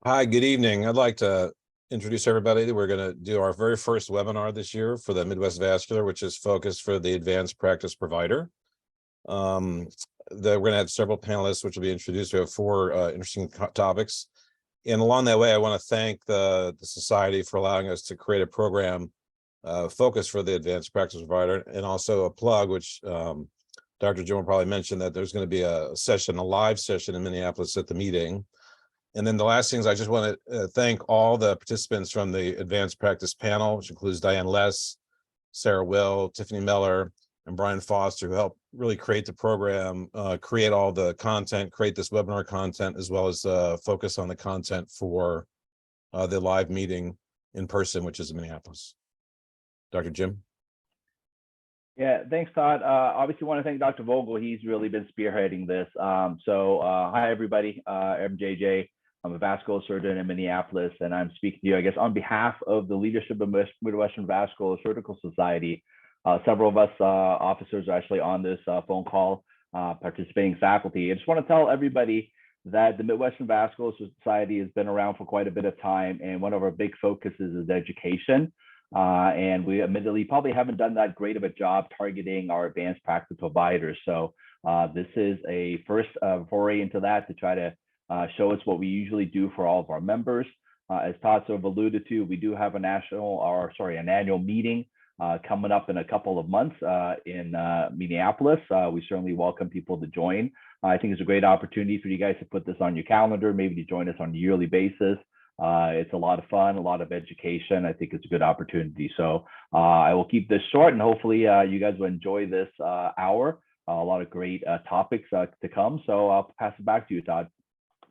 Hi, good evening. I'd like to introduce everybody. We're going to do our very first webinar this year for the Midwest Vascular, which is focused for the advanced practice provider. We're going to have several panelists, which will be introduced. We have four interesting topics. And along that way, I want to thank the Society for allowing us to create a program focused for the advanced practice provider, and also a plug, which Dr. Jim will probably mention that there's going to be a live session in Minneapolis at the meeting. And then the last things, I just want to thank all the participants from the advanced practice panel, which includes Diane Less, Sarah Will, Tiffany Miller, and Brian Foster, who helped really create the program, create all the content, create this webinar content, as well as focus on the content for the live meeting in person, which is in Minneapolis. Dr. Jim? Yeah, thanks, Todd. Obviously, want to thank Dr. Vogel. He's really been spearheading this. Hi, everybody. I'm JJ. I'm a vascular surgeon in Minneapolis, and I'm speaking to you, I guess, on behalf of the leadership of Midwestern Vascular Surgical Society. Several of us officers are actually on this phone call, participating faculty. I just want to tell everybody that the Midwestern Vascular Society has been around for quite a bit of time, and one of our big focuses is education. And we admittedly probably haven't done that great of a job targeting our advanced practice providers. So this is a first foray into that to try to show us what we usually do for all of our members. As Todd sort of alluded to, we do have an annual meeting coming up in a couple of months in Minneapolis. We certainly welcome people to join. I think it's a great opportunity for you guys to put this on your calendar, maybe to join us on a yearly basis. It's a lot of fun, a lot of education. I think it's a good opportunity. So I will keep this short, and hopefully you guys will enjoy this hour. A lot of great topics to come. So I'll pass it back to you, Todd.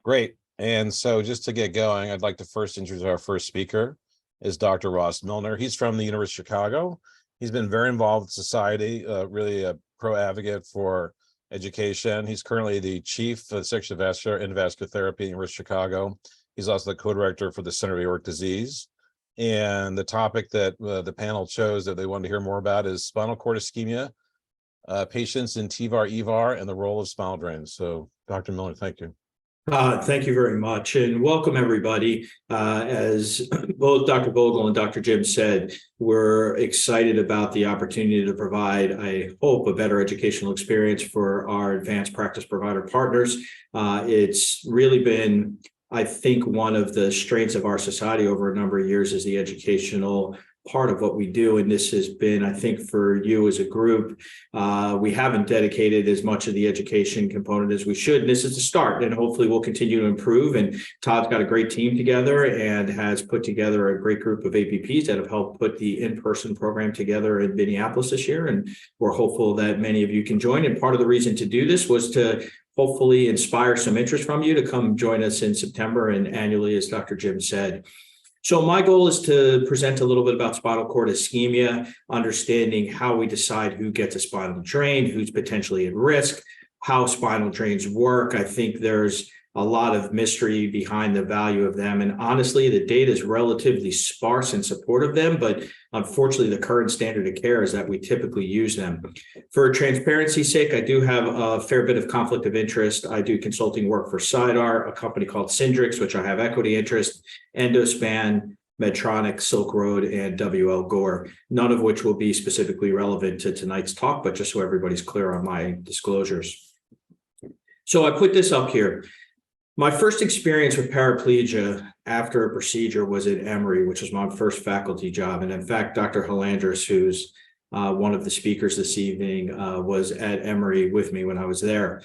Great. And so just to get going, I'd like to first introduce our first speaker is Dr. Ross Milner. He's from the University of Chicago. He's been very involved with society, really a pro advocate for education. He's currently the chief of the section of vascular and vascular therapy at the University of Chicago. He's also the co-director for the Center of Aortic Disease. And the topic that the panel chose that they wanted to hear more about is spinal cord ischemia, patients in TEVAR, EVAR, and the role of spinal drains. So Dr. Milner, thank you. Thank you very much, and welcome everybody. As both Dr. Vogel and Dr. Jim said, we're excited about the opportunity to provide, I hope, a better educational experience for our advanced practice provider partners. It's really been, I think, one of the strengths of our society over a number of years is the educational part of what we do. And this has been, I think, for you as a group, we haven't dedicated as much of the education component as we should. And this is the start, and hopefully we'll continue to improve. And Todd's got a great team together and has put together a great group of APPs that have helped put the in-person program together in Minneapolis this year. And we're hopeful that many of you can join. And part of the reason to do this was to hopefully inspire some interest from you to come join us in September and annually, as Dr. Jim said. So my goal is to present a little bit about spinal cord ischemia, understanding how we decide who gets a spinal drain, who's potentially at risk, how spinal drains work. I think there's a lot of mystery behind the value of them. And honestly, the data is relatively sparse in support of them, but unfortunately, the current standard of care is that we typically use them. For transparency's sake, I do have a fair bit of conflict of interest. I do consulting work for CyDAR, a company called Syndrix, which I have equity interest, Endospan, Medtronic, Silk Road, and WL Gore, none of which will be specifically relevant to tonight's talk, but just so everybody's clear on my disclosures. So I put this up here. My first experience with paraplegia after a procedure was at Emory, which was my first faculty job. And in fact, Dr. Halandras, who's one of the speakers this evening, was at Emory with me when I was there.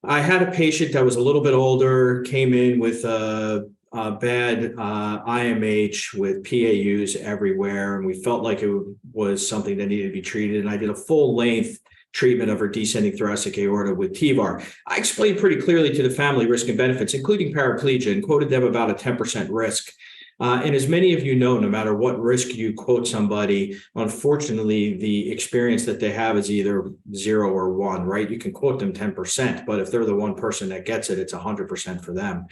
I had a patient that was a little bit older, came in with a bad IMH with PAUs everywhere, and we felt like it was something that needed to be treated. And I did a full length treatment of her descending thoracic aorta with TEVAR. I explained pretty clearly to the family risk and benefits, including paraplegia, and quoted them about a 10% risk. And as many of you know, no matter what risk you quote somebody, unfortunately, the experience that they have is either 0 or 1, right? You can quote them 10%, but if they're the one person that gets it, it's 100% for them.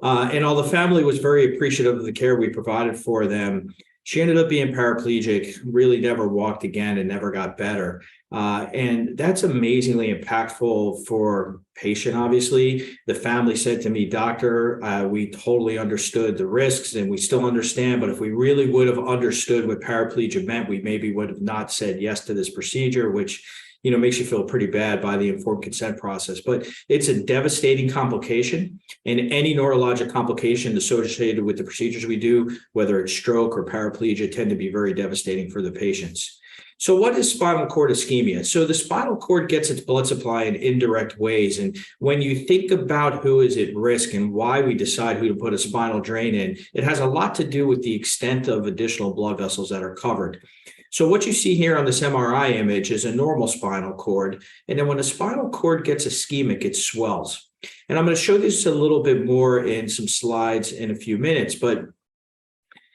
And all the family was very appreciative of the care we provided for them. She ended up being paraplegic, really never walked again and never got better. And that's amazingly impactful for patient. Obviously, the family said to me, doctor, we totally understood the risks and we still understand, but if we really would have understood what paraplegia meant, we maybe would have not said yes to this procedure, which makes you feel pretty bad by the informed consent process. But it's a devastating complication, and any neurologic complication associated with the procedures we do, whether it's stroke or paraplegia, tend to be very devastating for the patients. So what is spinal cord ischemia? So the spinal cord gets its blood supply in indirect ways. And when you think about who is at risk and why we decide who to put a spinal drain in, it has a lot to do with the extent of additional blood vessels that are covered. So what you see here on this MRI image is a normal spinal cord. And then when the spinal cord gets ischemic, it swells. And I'm going to show this a little bit more in some slides in a few minutes. But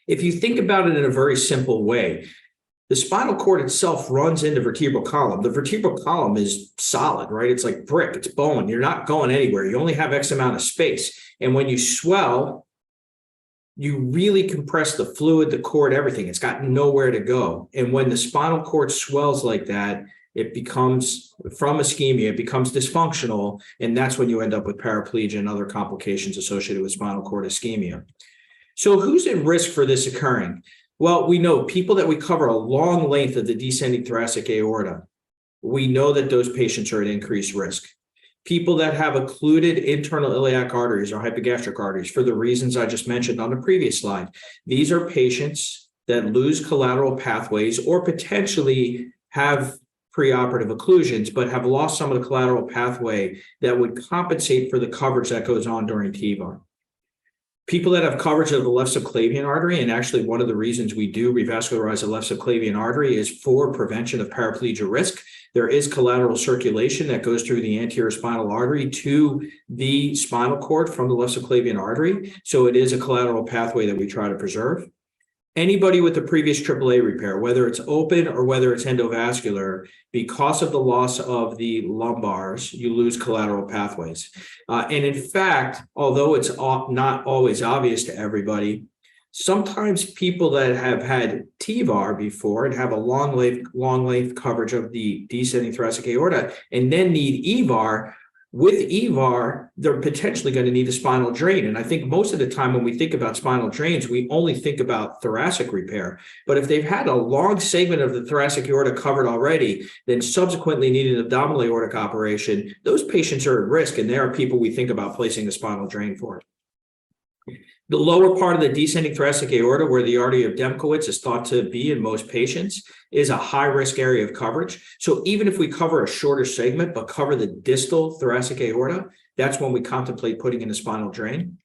if you think about it in a very simple way, the spinal cord itself runs into the vertebral column. The vertebral column is solid, right? It's like brick, it's bone. You're not going anywhere. You only have X amount of space. And when you swell, you really compress the fluid, the cord, everything. It's got nowhere to go. And when the spinal cord swells like that, it becomes, from ischemia, it becomes dysfunctional. And that's when you end up with paraplegia and other complications associated with spinal cord ischemia. So who's at risk for this occurring? Well, we know people that we cover a long length of the descending thoracic aorta. We know that those patients are at increased risk. People that have occluded internal iliac arteries or hypogastric arteries, for the reasons I just mentioned on the previous slide. These are patients that lose collateral pathways or potentially have preoperative occlusions, but have lost some of the collateral pathway that would compensate for the coverage that goes on during TEVAR. People that have coverage of the left subclavian artery, and actually one of the reasons we do revascularize the left subclavian artery is for prevention of paraplegia risk. There is collateral circulation that goes through the anterior spinal artery to the spinal cord from the left subclavian artery. So it is a collateral pathway that we try to preserve. Anybody with the previous AAA repair, whether it's open or whether it's endovascular, because of the loss of the lumbars, you lose collateral pathways. And in fact, although it's not always obvious to everybody, sometimes people that have had TEVAR before and have a long length coverage of the descending thoracic aorta and then need EVAR, with EVAR, they're potentially going to need a spinal drain. And I think most of the time when we think about spinal drains, we only think about thoracic repair. But if they've had a long segment of the thoracic aorta covered already, then subsequently need an abdominal aortic operation, those patients are at risk. And there are people we think about placing a spinal drain for. The lower part of the descending thoracic aorta, where the artery of Demkowitz is thought to be in most patients, is a high-risk area of coverage. So even if we cover a shorter segment, but cover the distal thoracic aorta, that's when we contemplate putting in a spinal drain.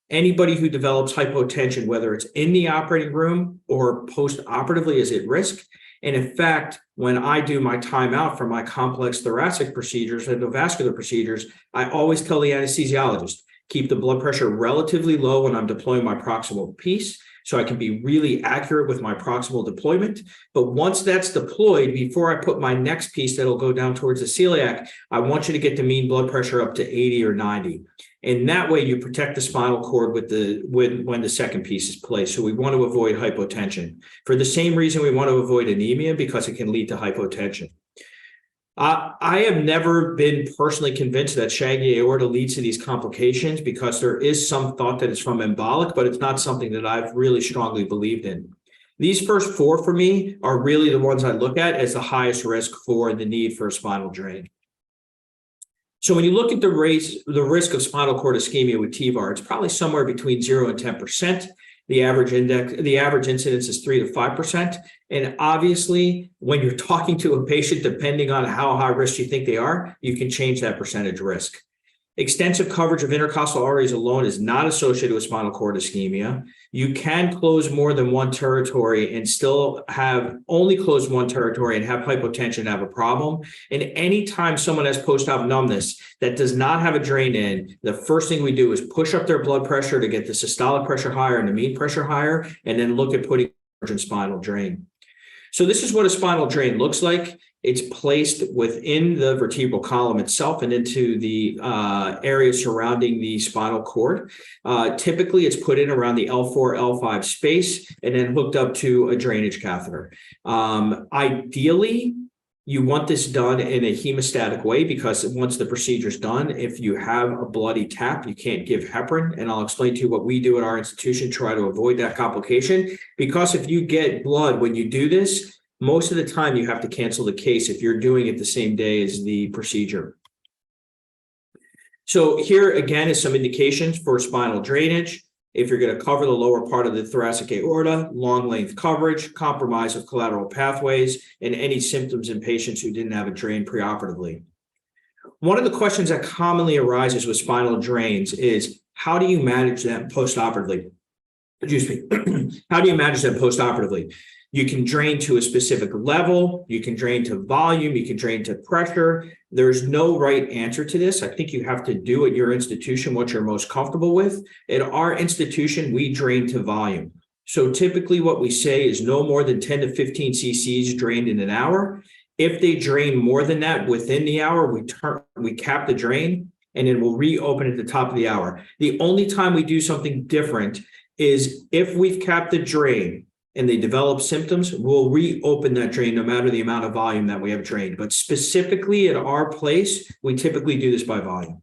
Anybody who develops hypotension, whether it's in the operating room or post-operatively, is at risk. And in fact, when I do my timeout for my complex thoracic procedures, endovascular procedures, I always tell the anesthesiologist, keep the blood pressure relatively low when I'm deploying my proximal piece so I can be really accurate with my proximal deployment. But once that's deployed, before I put my next piece that'll go down towards the celiac, I want you to get the mean blood pressure up to 80 or 90. And that way you protect the spinal cord when the second piece is placed. So we want to avoid hypotension. For the same reason we want to avoid anemia, because it can lead to hypotension. I have never been personally convinced that shaggy aorta leads to these complications, because there is some thought that it's from embolic, but it's not something that I've really strongly believed in. These first four for me are really the ones I look at as the highest risk for the need for a spinal drain. So when you look at the risk of spinal cord ischemia with TEVAR, it's probably somewhere between 0 and 10%. The average incidence is 3 to 5%. And obviously, when you're talking to a patient, depending on how high risk you think they are, you can change that percentage risk. Extensive coverage of intercostal arteries alone is not associated with spinal cord ischemia. You can close more than one territory and still have only closed one territory and have hypotension and have a problem. And anytime someone has post-op numbness that does not have a drain in, the first thing we do is push up their blood pressure to get the systolic pressure higher and the mean pressure higher, and then look at putting a spinal drain. So this is what a spinal drain looks like. It's placed within the vertebral column itself and into the area surrounding the spinal cord. Typically, it's put in around the L4, L5 space and then hooked up to a drainage catheter. Ideally, You want this done in a hemostatic way because once the procedure is done, if you have a bloody tap, you can't give heparin. And I'll explain to you what we do at our institution, try to avoid that complication. Because if you get blood when you do this, most of the time you have to cancel the case if you're doing it the same day as the procedure. So here again is some indications for spinal drainage. If you're going to cover the lower part of the thoracic aorta, long length coverage, compromise of collateral pathways, and any symptoms in patients who didn't have a drain preoperatively. One of the questions that commonly arises with spinal drains is, how do you manage them postoperatively? Excuse me. How do you manage them postoperatively? You can drain to a specific level, you can drain to volume, you can drain to pressure. There's no right answer to this. I think you have to do at your institution what you're most comfortable with. At our institution, we drain to volume. So typically what we say is no more than 10 to 15 cc's drained in an hour. If they drain more than that within the hour, we cap the drain and then we'll reopen at the top of the hour. The only time we do something different is if we've capped the drain and they develop symptoms, we'll reopen that drain no matter the amount of volume that we have drained. But specifically at our place, we typically do this by volume.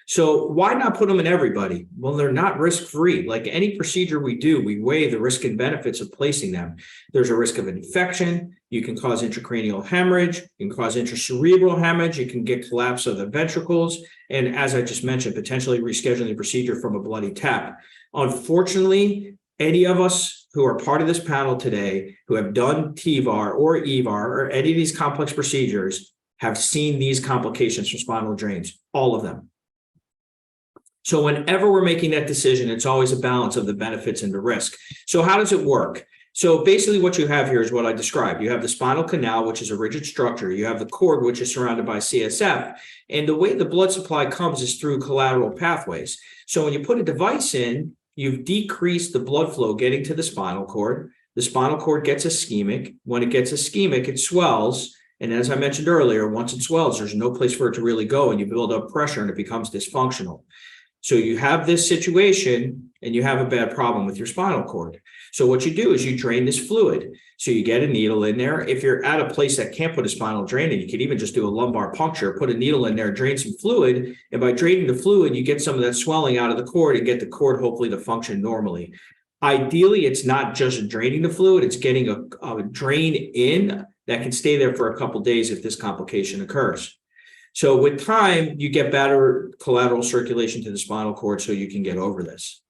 So why not put them in everybody? Well, they're not risk-free. Like any procedure we do, we weigh the risk and benefits of placing them. There's a risk of infection. You can cause intracranial hemorrhage. You can cause intracerebral hemorrhage. You can get collapse of the ventricles. And as I just mentioned, potentially rescheduling the procedure from a bloody tap. Unfortunately, any of us who are part of this panel today who have done TVAR or EVAR or any of these complex procedures have seen these complications from spinal drains, all of them. So whenever we're making that decision, it's always a balance of the benefits and the risk. So how does it work? So basically what you have here is what I described. You have the spinal canal, which is a rigid structure. You have the cord, which is surrounded by CSF. And the way the blood supply comes is through collateral pathways. So when you put a device in, you've decreased the blood flow getting to the spinal cord. The spinal cord gets ischemic. When it gets ischemic, it swells. And as I mentioned earlier, once it swells, there's no place for it to really go, and you build up pressure and it becomes dysfunctional. So you have this situation and you have a bad problem with your spinal cord. So what you do is you drain this fluid. So you get a needle in there. If you're at a place that can't put a spinal drain in, you could even just do a lumbar puncture, put a needle in there, drain some fluid. And by draining the fluid, you get some of that swelling out of the cord and get the cord hopefully to function normally. Ideally, it's not just draining the fluid, it's getting a drain in that can stay there for a couple of days if this complication occurs. So with time, you get better collateral circulation to the spinal cord so you can get over this.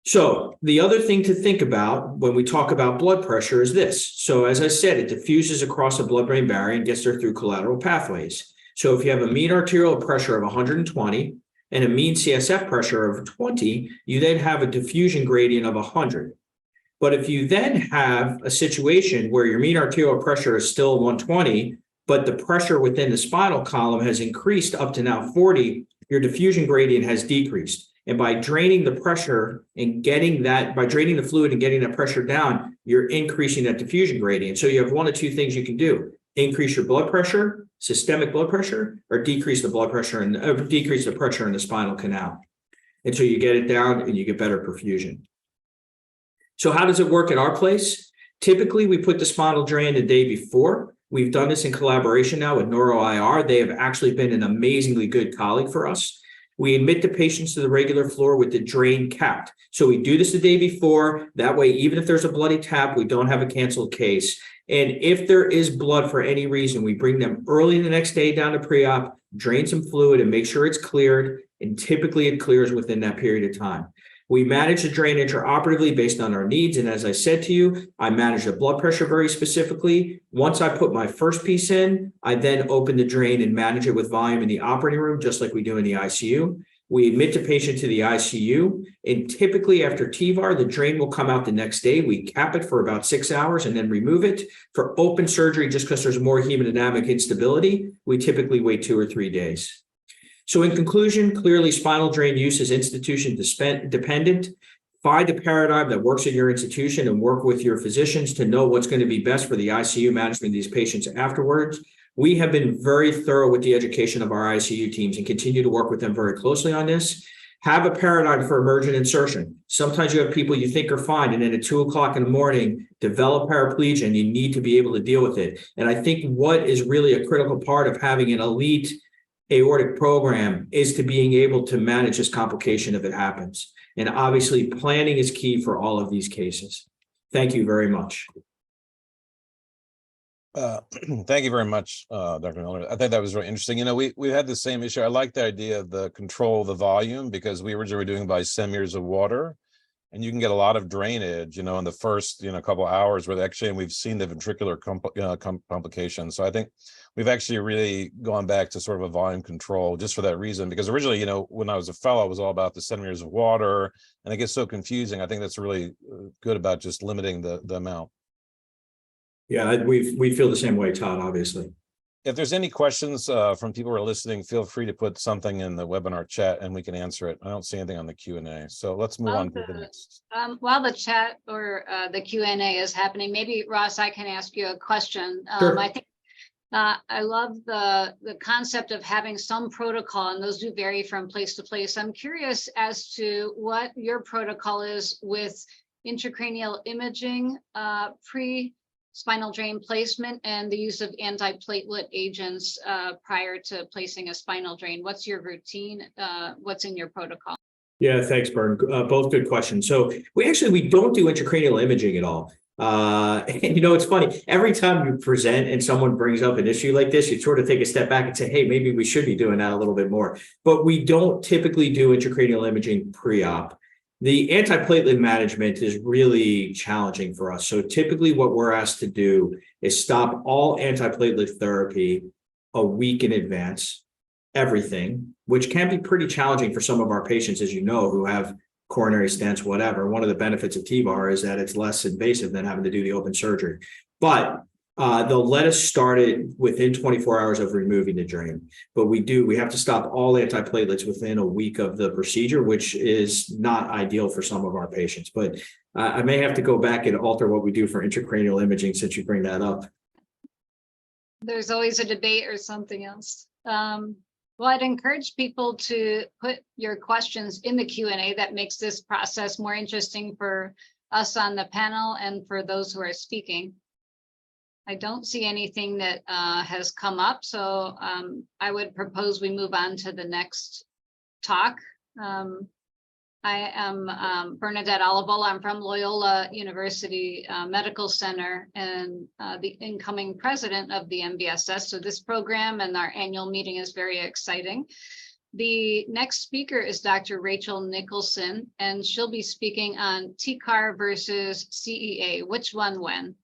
So the other thing to think about when we talk about blood pressure is this. So as I said, it diffuses across the blood-brain barrier and gets there through collateral pathways. So if you have a mean arterial pressure of 120 and a mean CSF pressure of 20, you then have a diffusion gradient of 100. But if you then have a situation where your mean arterial pressure is still 120, but the pressure within the spinal column has increased up to now 40, your diffusion gradient has decreased. And by draining the pressure and by draining the fluid and getting that pressure down, you're increasing that diffusion gradient. So you have one of two things you can do: increase your blood pressure, systemic blood pressure, or decrease the blood pressure and decrease the pressure in the spinal canal until you get it down and you get better perfusion. So how does it work at our place? Typically, we put the spinal drain the day before. We've done this in collaboration now with NeuroIR. They have actually been an amazingly good colleague for us. We admit the patients to the regular floor with the drain capped. So we do this the day before. That way, even if there's a bloody tap, we don't have a canceled case. And if there is blood for any reason, we bring them early the next day down to pre-op, drain some fluid and make sure it's cleared. And typically it clears within that period of time. We manage the drain intraoperatively based on our needs. And as I said to you, I manage the blood pressure very specifically. Once I put my first piece in, I then open the drain and manage it with volume in the operating room, just like we do in the ICU. We admit the patient to the ICU, and typically after TVAR, the drain will come out the next day. We cap it for about 6 hours and then remove it. For open surgery, just because there's more hemodynamic instability, we typically wait 2 or 3 days. So in conclusion, clearly spinal drain use is institution dependent. Find a paradigm that works at your institution and work with your physicians to know what's going to be best for the ICU management of these patients afterwards. We have been very thorough with the education of our ICU teams and continue to work with them very closely on this. Have a paradigm for emergent insertion. Sometimes you have people you think are fine, and then at 2 o'clock in the morning, develop paraplegia, and you need to be able to deal with it. And I think what is really a critical part of having an elite aortic program is to being able to manage this complication if it happens. And obviously, planning is key for all of these cases. Thank you very much. Thank you very much, Dr. Miller. I think that was really interesting. You know, we had the same issue. I like the idea of the control of the volume, because we originally were doing by centimeters of water, and you can get a lot of drainage, you know, in the first, couple hours, where actually, and we've seen the ventricular complications. So I think we've actually really gone back to sort of a volume control just for that reason, because originally, when I was a fellow, it was all about the centimeters of water, and it gets so confusing. I think that's really good about just limiting the amount. Yeah, we feel the same way, Todd, obviously. If there's any questions from people who are listening, feel free to put something in the webinar chat and we can answer it. I don't see anything on the Q&A. So let's move on to the next. While the chat or the Q&A is happening, maybe Ross, I can ask you a question. Sure. I think I love the concept of having some protocol, and those do vary from place to place. I'm curious as to what your protocol is with intracranial imaging, pre-spinal drain placement, and the use of antiplatelet agents prior to placing a spinal drain. What's your routine? What's in your protocol? Yeah, thanks, Bern. Both good questions. So we don't do intracranial imaging at all. And it's funny, every time you present and someone brings up an issue like this, you sort of take a step back and say, hey, maybe we should be doing that a little bit more. But we don't typically do intracranial imaging pre-op. The antiplatelet management is really challenging for us. So typically what we're asked to do is stop all antiplatelet therapy a week in advance, everything, which can be pretty challenging for some of our patients, as you know, who have coronary stents, whatever. One of the benefits of TVAR is that it's less invasive than having to do the open surgery. But they'll let us start it within 24 hours of removing the drain. But we have to stop all antiplatelets within a week of the procedure, which is not ideal for some of our patients. But I may have to go back and alter what we do for intracranial imaging since you bring that up. There's always a debate or something else. Well, I'd encourage people to put your questions in the Q&A. That makes this process more interesting for us on the panel and for those who are speaking. I don't see anything that has come up, so I would propose we move on to the next talk. I am Bernadette Olivola. I'm from Loyola University Medical Center and the incoming president of the MVSS. So this program and our annual meeting is very exciting. The next speaker is Dr. Rachel Nicholson, and she'll be speaking on TCAR versus CEA. Which one when?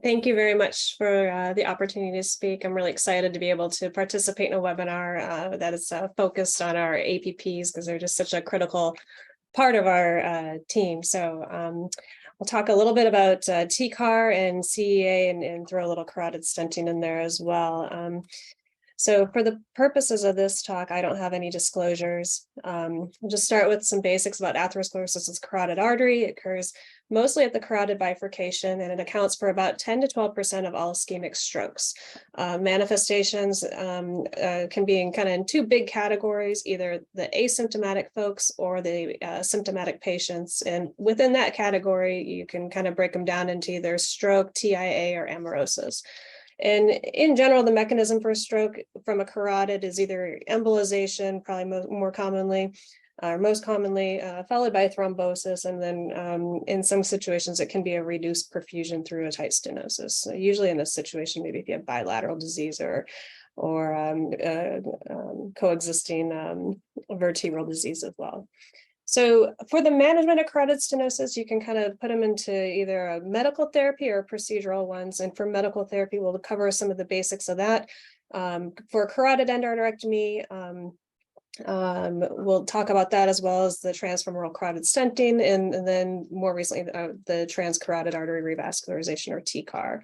Thank you very much for the opportunity to speak. I'm really excited to be able to participate in a webinar that is focused on our APPs, because they're just such a critical part of our team. So we'll talk a little bit about TCAR and CEA and throw a little carotid stenting in there as well. So for the purposes of this talk, I don't have any disclosures. We'll just start with some basics about atherosclerosis of the carotid artery. It occurs mostly at the carotid bifurcation, and it accounts for about 10 to 12% of all ischemic strokes. Manifestations can be in two big categories, either the asymptomatic folks or the symptomatic patients. And within that category, you can kind of break them down into either stroke, TIA, or amaurosis. And in general, the mechanism for a stroke from a carotid is either embolization, probably more commonly, or most commonly, followed by thrombosis. And then in some situations, it can be a reduced perfusion through a tight stenosis. So usually in this situation, maybe if you have bilateral disease or coexisting vertebral disease as well. So for the management of carotid stenosis, you can kind of put them into either a medical therapy or procedural ones. And for medical therapy, we'll cover some of the basics of that. For carotid endarterectomy, we'll talk about that, as well as the transfemoral carotid stenting, and then more recently, the transcarotid artery revascularization, or TCAR.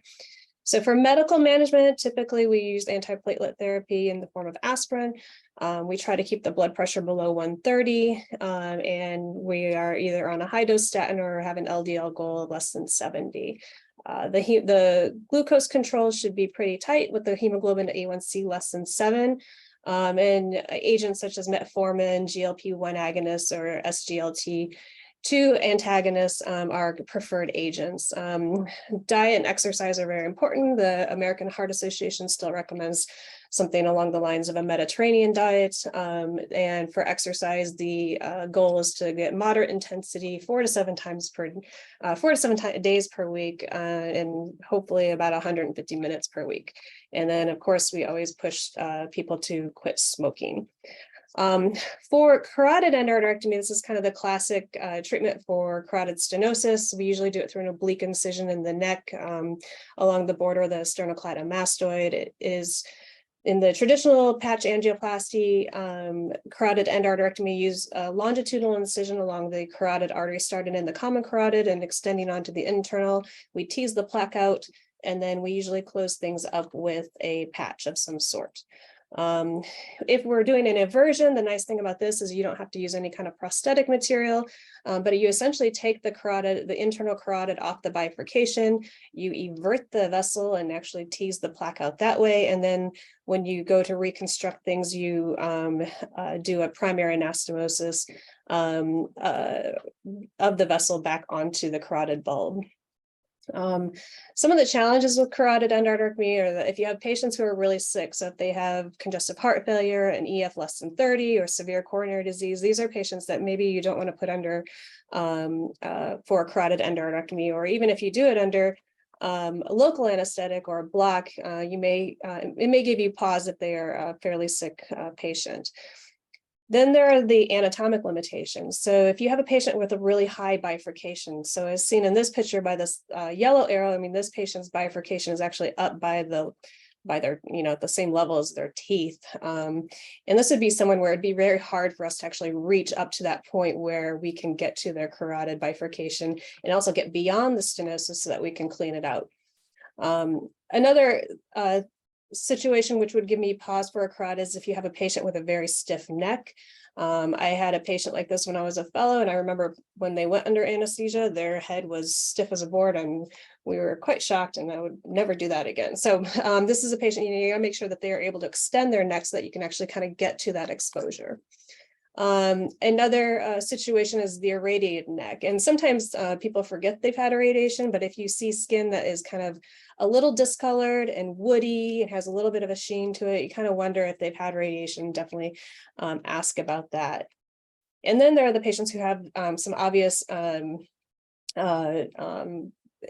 So for medical management, typically we use antiplatelet therapy in the form of aspirin. We try to keep the blood pressure below 130, and we are either on a high dose statin or have an LDL goal of less than 70. The glucose control should be pretty tight with the hemoglobin A1C less than 7. And agents such as metformin, GLP-1 agonists, or SGLT2 antagonists are preferred agents. Diet and exercise are very important. The American Heart Association still recommends something along the lines of a Mediterranean diet. And for exercise, the goal is to get moderate intensity 4 to 7 days per week, and hopefully about 150 minutes per week. And then, of course, we always push people to quit smoking. For carotid endarterectomy, this is kind of the classic treatment for carotid stenosis. We usually do it through an oblique incision in the neck along the border of the sternocleidomastoid. It is in the traditional patch angioplasty, carotid endarterectomy, use a longitudinal incision along the carotid artery, starting in the common carotid and extending onto the internal. We tease the plaque out, and then we usually close things up with a patch of some sort. If we're doing an eversion, the nice thing about this is you don't have to use any kind of prosthetic material, but you essentially take the internal carotid off the bifurcation, you evert the vessel and actually tease the plaque out that way. And then when you go to reconstruct things, you do a primary anastomosis of the vessel back onto the carotid bulb. Some of the challenges with carotid endarterectomy are that if you have patients who are really sick, so if they have congestive heart failure, an EF less than 30, or severe coronary disease, these are patients that maybe you don't want to put under for carotid endarterectomy, or even if you do it under a local anesthetic or a block, it may give you pause if they are a fairly sick patient. Then there are the anatomic limitations. So if you have a patient with a really high bifurcation, so as seen in this picture by this yellow arrow, I mean, this patient's bifurcation is actually up by their, at the same level as their teeth. And this would be someone where it'd be very hard for us to actually reach up to that point where we can get to their carotid bifurcation and also get beyond the stenosis so that we can clean it out. Another situation which would give me pause for a carotid is if you have a patient with a very stiff neck. I had a patient like this when I was a fellow, and I remember when they went under anesthesia, their head was stiff as a board, and we were quite shocked, and I would never do that again. So this is a patient, you gotta make sure that they are able to extend their neck so that you can actually kind of get to that exposure. Another situation is the irradiated neck. And sometimes people forget they've had irradiation, but if you see skin that is kind of a little discolored and woody, it has a little bit of a sheen to it, you kind of wonder if they've had radiation. Definitely ask about that. And then there are the patients who have some obvious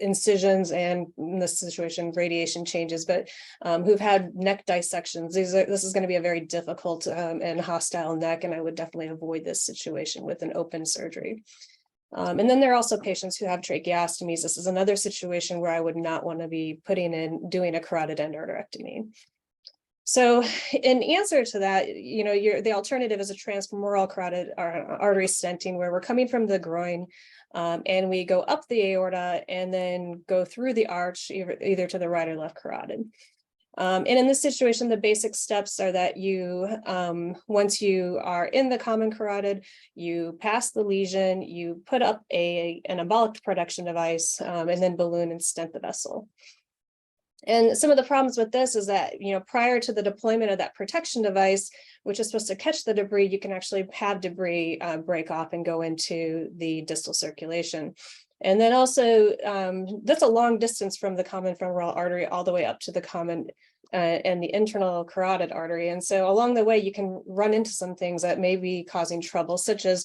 incisions, and in this situation radiation changes, but who've had neck dissections. This is going to be a very difficult and hostile neck, and I would definitely avoid this situation with an open surgery. And then there are also patients who have tracheostomies. This is another situation where I would not want to be doing a carotid endarterectomy. So in answer to that, the alternative is a transfemoral carotid artery stenting, where we're coming from the groin and we go up the aorta and then go through the arch, either to the right or left carotid. And in this situation, the basic steps are that you, once you are in the common carotid, you pass the lesion, you put up an embolic production device, and then balloon and stent the vessel. And some of the problems with this is that, prior to the deployment of that protection device, which is supposed to catch the debris, you can actually have debris break off and go into the distal circulation. And then also, that's a long distance from the common femoral artery all the way up to the common and the internal carotid artery. And so along the way, you can run into some things that may be causing trouble, such as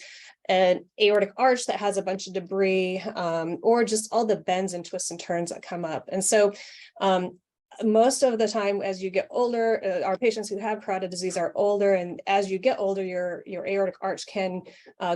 an aortic arch that has a bunch of debris, or just all the bends and twists and turns that come up. And so most of the time, as you get older, our patients who have carotid disease are older, and as you get older, your aortic arch can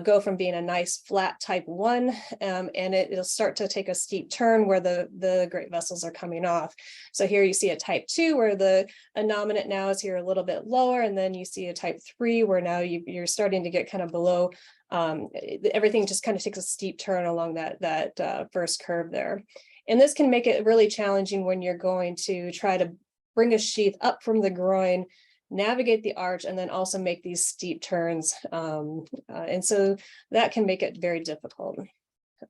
go from being a nice flat type 1, and it'll start to take a steep turn where the great vessels are coming off. So here you see a type 2 where the innominate now is here a little bit lower, and then you see a type 3 where now you're starting to get kind of below. Everything just kind of takes a steep turn along that first curve there. And this can make it really challenging when you're going to try to bring a sheath up from the groin, navigate the arch, and then also make these steep turns. And so that can make it very difficult.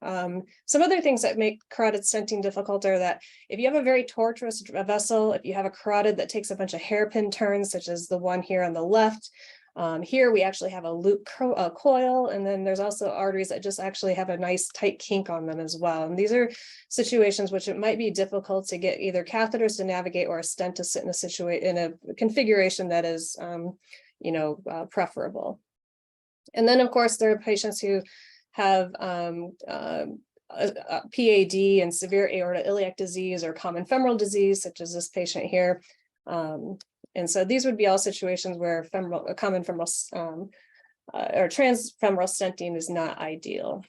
Some other things that make carotid stenting difficult are that if you have a very tortuous vessel, if you have a carotid that takes a bunch of hairpin turns, such as the one here on the left, here we actually have a loop coil, and then there's also arteries that just actually have a nice tight kink on them as well. And these are situations which it might be difficult to get either catheters to navigate or a stent to sit in a configuration that is, preferable. And then, of course, there are patients who have a PAD and severe aortoiliac disease or common femoral disease, such as this patient here. And so these would be all situations where common femoral or transfemoral stenting is not ideal.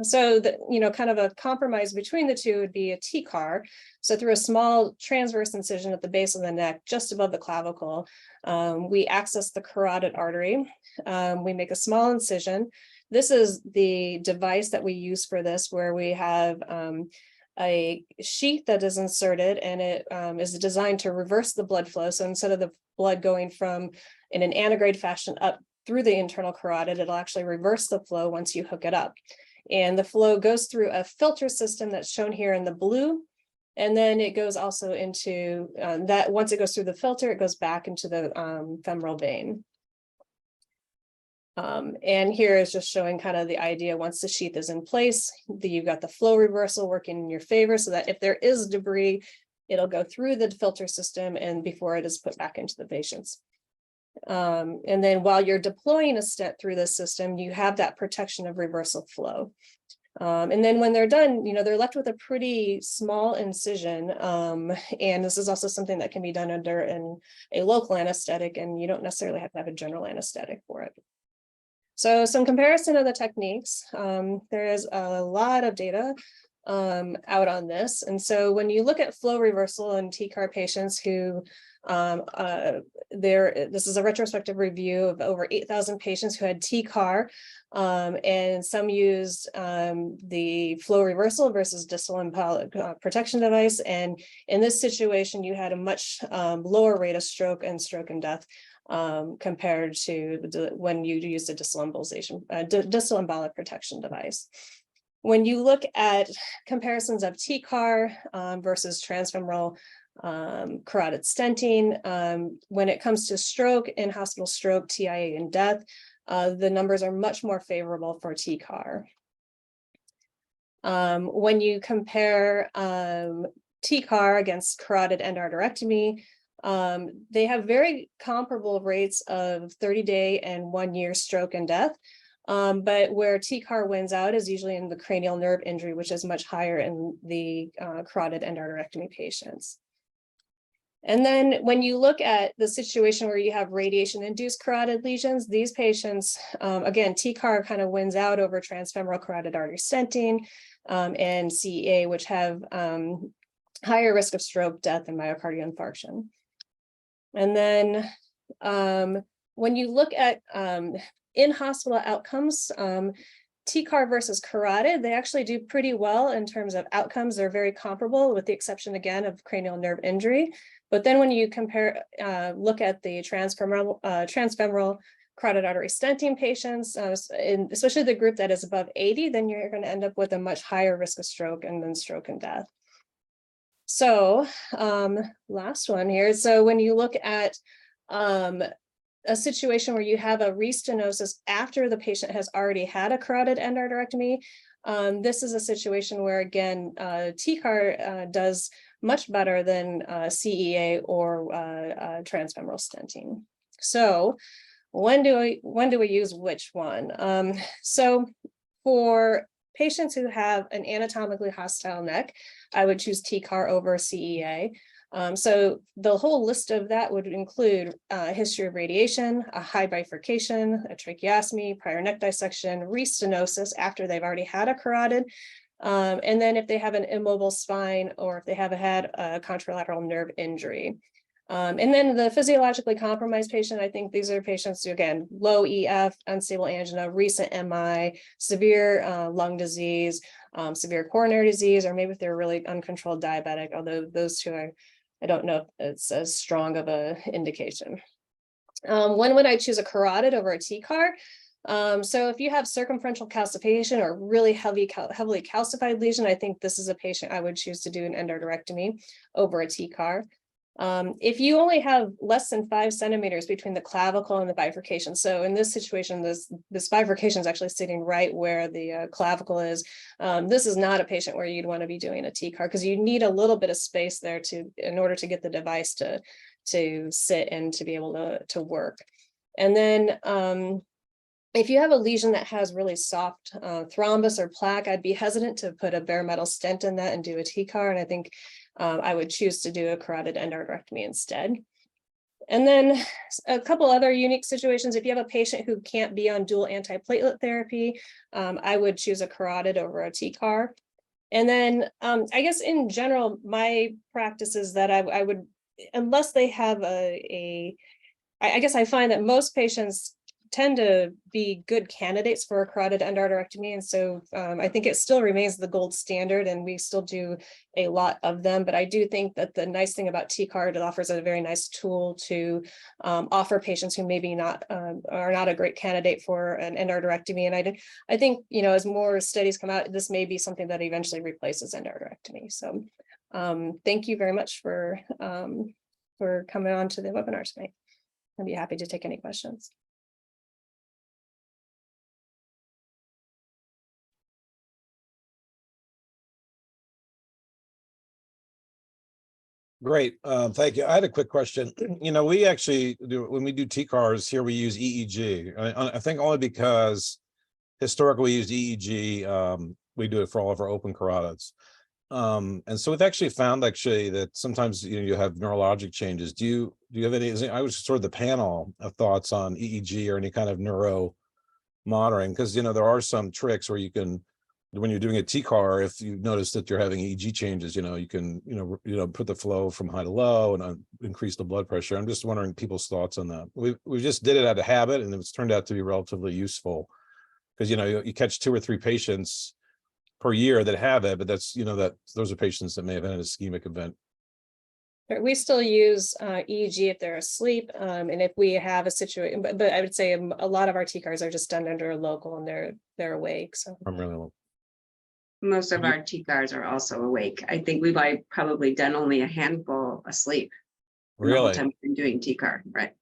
So kind of a compromise between the two would be a TCAR. So through a small transverse incision at the base of the neck, just above the clavicle, we access the carotid artery. We make a small incision. This is the device that we use for this, where we have a sheath that is inserted, and it is designed to reverse the blood flow. So instead of the blood going from in an antegrade fashion up through the internal carotid, it'll actually reverse the flow once you hook it up. And the flow goes through a filter system that's shown here in the blue. And then it goes also into that once it goes through the filter, it goes back into the femoral vein. And here is just showing kind of the idea once the sheath is in place, you've got the flow reversal working in your favor so that if there is debris, it'll go through the filter system and before it is put back into the patients. And then while you're deploying a stent through this system, you have that protection of reversal flow. And then when they're done, they're left with a pretty small incision. And this is also something that can be done under a local anesthetic, and you don't necessarily have to have a general anesthetic for it. So some comparison of the techniques, there is a lot of data out on this. And so when you look at flow reversal in TCAR patients who this is a retrospective review of over 8,000 patients who had TCAR, and some used the flow reversal versus distal embolic protection device. And in this situation, you had a much lower rate of stroke and death compared to when you use the distal embolic protection device. When you look at comparisons of TCAR versus transfemoral carotid stenting, when it comes to stroke, in-hospital stroke, TIA, and death, the numbers are much more favorable for TCAR. When you compare TCAR against carotid endarterectomy, they have very comparable rates of 30-day and 1-year stroke and death. But where TCAR wins out is usually in the cranial nerve injury, which is much higher in the carotid endarterectomy patients. And then when you look at the situation where you have radiation-induced carotid lesions, these patients, again, TCAR kind of wins out over transfemoral carotid artery stenting and CEA, which have higher risk of stroke, death, and myocardial infarction. And then when you look at in-hospital outcomes, TCAR versus carotid, they actually do pretty well in terms of outcomes. They're very comparable, with the exception, again, of cranial nerve injury. But then when you compare, look at the transfemoral carotid artery stenting patients, especially the group that is above 80, then you're going to end up with a much higher risk of stroke and then stroke and death. So last one here. So when you look at a situation where you have a restenosis after the patient has already had a carotid endarterectomy, this is a situation where, again, TCAR does much better than CEA or transfemoral stenting. So when do we use which one? So for patients who have an anatomically hostile neck, I would choose TCAR over CEA. So the whole list of that would include a history of radiation, a high bifurcation, a tracheostomy, prior neck dissection, restenosis after they've already had a carotid, and then if they have an immobile spine or if they have had a contralateral nerve injury. And then the physiologically compromised patient, I think these are patients who, again, low EF, unstable angina, recent MI, severe lung disease, severe coronary disease, or maybe if they're really uncontrolled diabetic, although those two are, I don't know if it's as strong of a indication. When would I choose a carotid over a TCAR? So if you have circumferential calcification or really heavily calcified lesion, I think this is a patient I would choose to do an endarterectomy over a TCAR. If you only have less than 5 centimeters between the clavicle and the bifurcation, so in this situation, this bifurcation is actually sitting right where the clavicle is. This is not a patient where you'd want to be doing a TCAR because you need a little bit of space there in order to get the device to sit and to be able to work. And then if you have a lesion that has really soft thrombus or plaque, I'd be hesitant to put a bare metal stent in that and do a TCAR. And I think I would choose to do a carotid endarterectomy instead. And then a couple other unique situations. If you have a patient who can't be on dual antiplatelet therapy, I would choose a carotid over a TCAR. And then I guess in general, my practice is that I would, unless they have I guess I find that most patients tend to be good candidates for a carotid endarterectomy. And so I think it still remains the gold standard and we still do a lot of them. But I do think that the nice thing about TCAR, it offers a very nice tool to offer patients who maybe are not a great candidate for an endarterectomy. And I think, as more studies come out, this may be something that eventually replaces endarterectomy. So thank you very much for coming on to the webinar tonight. I'd be happy to take any questions. Great, thank you. I had a quick question. We actually do, when we do TCARs here, we use EEG. I think only because historically we used EEG. We do it for all of our open carotids. And so we've actually found that sometimes you have neurologic changes. Do you have any? I was sort of the panel of thoughts on EEG or any kind of neuro monitoring, because there are some tricks where you can, when you're doing a TCAR, if you notice that you're having EEG changes, you can put the flow from high to low and increase the blood pressure. I'm just wondering people's thoughts on that. We just did it out of habit, and it's turned out to be relatively useful because you catch 2 or 3 patients per year that have it, but that's that those are patients that may have had an ischemic event. We still use EEG if they're asleep, and if we have a situation, but I would say a lot of our TCARs are just done under a local and they're awake. So I'm really low. Most of our TCARs are also awake. I think we've probably done only a handful asleep. Really? The whole time we've been doing TCAR, right?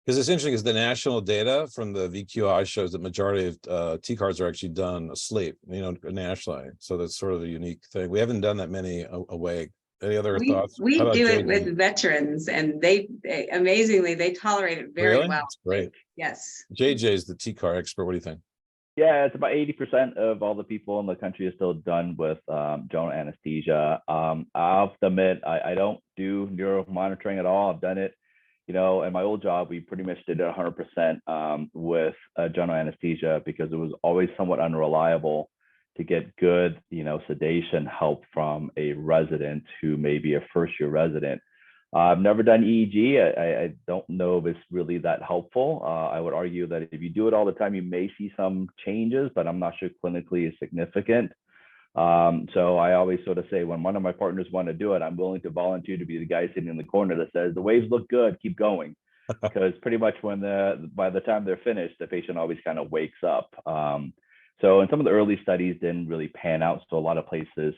Because it's interesting, because the national data from the VQI shows that majority of TCARs are actually done asleep, nationally. So that's sort of a unique thing. We haven't done that many awake. Any other thoughts? We do it with veterans, and they amazingly, they tolerate it very well. That's great. Yes. JJ is the TCAR expert. What do you think? Yeah, it's about 80% of all the people in the country is still done with general anesthesia. I have to admit, I don't do neuro monitoring at all. I've done it, in my old job, we pretty much did it 100% with general anesthesia because it was always somewhat unreliable to get good, sedation help from a resident who may be a first-year resident. I've never done EEG. I don't know if it's really that helpful. I would argue that if you do it all the time, you may see some changes, but I'm not sure clinically is significant. So I always sort of say, when one of my partners want to do it, I'm willing to volunteer to be the guy sitting in the corner that says, the waves look good, keep going. Because pretty much by the time they're finished, the patient always kind of wakes up. So in some of the early studies didn't really pan out. So a lot of places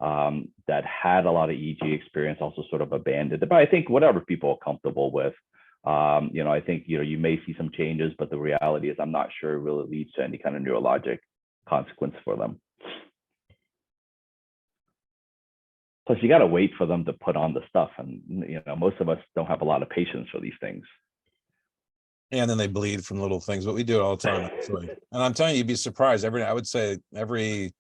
that had a lot of EEG experience also sort of abandoned it. But I think whatever people are comfortable with, I think, you may see some changes, but the reality is I'm not sure it really leads to any kind of neurologic consequence for them. Plus, you got to wait for them to put on the stuff. And, most of us don't have a lot of patience for these things. And then they bleed from little things, but we do it all the time. Actually. And I'm telling you, you'd be surprised. I would say every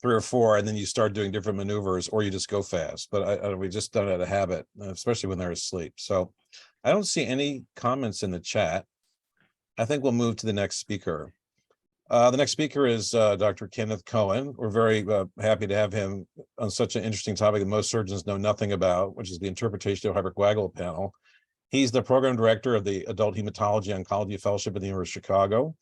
3 or 4, and then you start doing different maneuvers, or you just go fast. But we just done it out of habit, especially when they're asleep. So I don't see any comments in the chat. I think we'll move to the next speaker. The next speaker is Dr. Kenneth Cohen. We're very happy to have him on such an interesting topic that most surgeons know nothing about, which is the interpretation of hypercoagulable panel. He's the program director of the Adult Hematology Oncology Fellowship at the University of Chicago.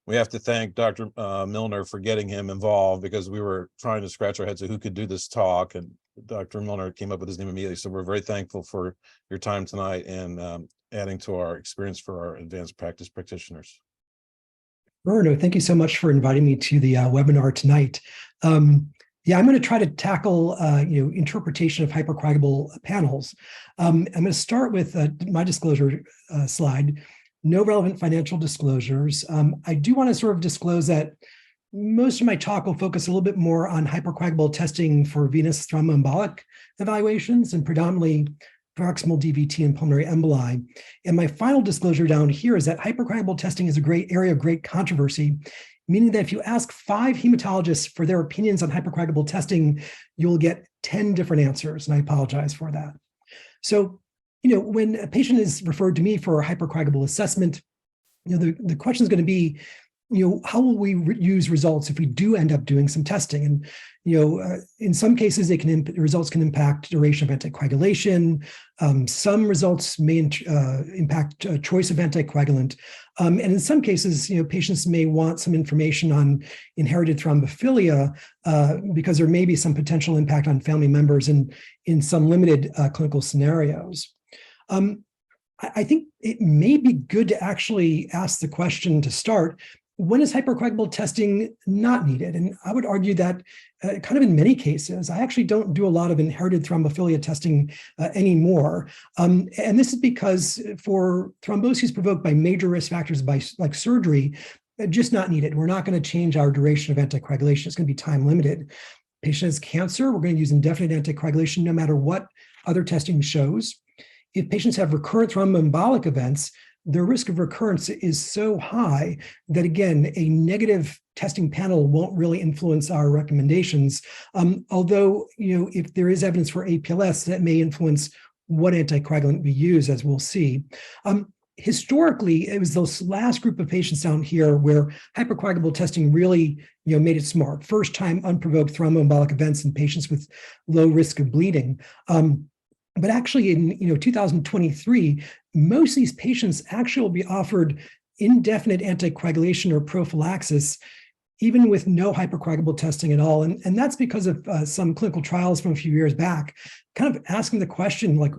We have to thank Dr. Milner for getting him involved, because we were trying to scratch our heads at who could do this talk, and Dr. Milner came up with his name immediately. So we're very thankful for your time tonight and adding to our experience for our advanced practice practitioners. No, thank you so much for inviting me to the webinar tonight. Yeah, I'm going to try to tackle interpretation of hypercoagulable panels. I'm going to start with my disclosure slide. No relevant financial disclosures. I do want to sort of disclose that most of my talk will focus a little bit more on hypercoagulable testing for venous thromboembolic evaluations and predominantly proximal DVT and pulmonary emboli. And my final disclosure down here is that hypercoagulable testing is a great area of great controversy, meaning that if you ask 5 hematologists for their opinions on hypercoagulable testing, you'll get 10 different answers, and I apologize for that. So, when a patient is referred to me for a hypercoagulable assessment, the question is going to be, how will we use results if we do end up doing some testing? And, in some cases, results can impact duration of anticoagulation. Some results may impact choice of anticoagulant. And in some cases, patients may want some information on inherited thrombophilia because there may be some potential impact on family members in some limited clinical scenarios. I think it may be good to actually ask the question to start, when is hypercoagulable testing not needed? And I would argue that kind of in many cases, I actually don't do a lot of inherited thrombophilia testing anymore. And this is because for thromboses provoked by major risk factors like surgery, just not needed. We're not going to change our duration of anticoagulation. It's going to be time limited. Patient has cancer, we're going to use indefinite anticoagulation no matter what other testing shows. If patients have recurrent thromboembolic events, the risk of recurrence is so high that, again, a negative testing panel won't really influence our recommendations. Although, if there is evidence for APLS, that may influence what anticoagulant we use, as we'll see. Historically, it was this last group of patients down here where hypercoagulable testing really, made it smart. First time unprovoked thromboembolic events in patients with low risk of bleeding. But actually in 2023, most of these patients actually will be offered indefinite anticoagulation or prophylaxis, even with no hypercoagulable testing at all. And that's because of some clinical trials from a few years back, kind of asking the question, like,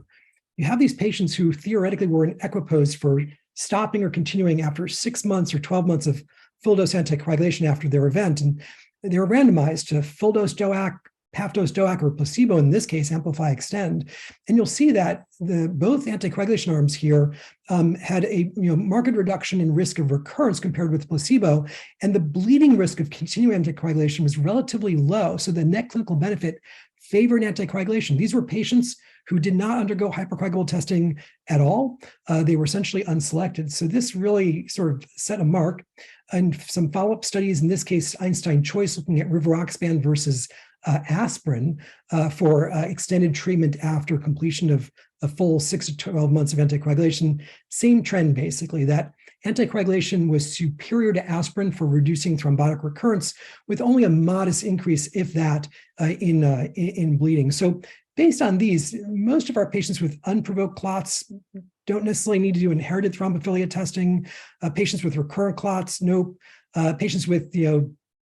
you have these patients who theoretically were in equipoise for stopping or continuing after 6 months or 12 months of full dose anticoagulation after their event. And they were randomized to full dose DOAC, half dose DOAC, or placebo, in this case, Amplify Extend. And you'll see that both anticoagulation arms here had a marked reduction in risk of recurrence compared with placebo, and the bleeding risk of continuing anticoagulation was relatively low. So the net clinical benefit favored anticoagulation. These were patients who did not undergo hypercoagulable testing at all. They were essentially unselected. So this really sort of set a mark. And some follow-up studies, in this case, Einstein Choice, looking at rivaroxaban versus aspirin for extended treatment after completion of a full 6 to 12 months of anticoagulation. Same trend, basically, that anticoagulation was superior to aspirin for reducing thrombotic recurrence, with only a modest increase, if that, in bleeding. So based on these, most of our patients with unprovoked clots don't necessarily need to do inherited thrombophilia testing. Patients with recurrent clots, nope. Patients with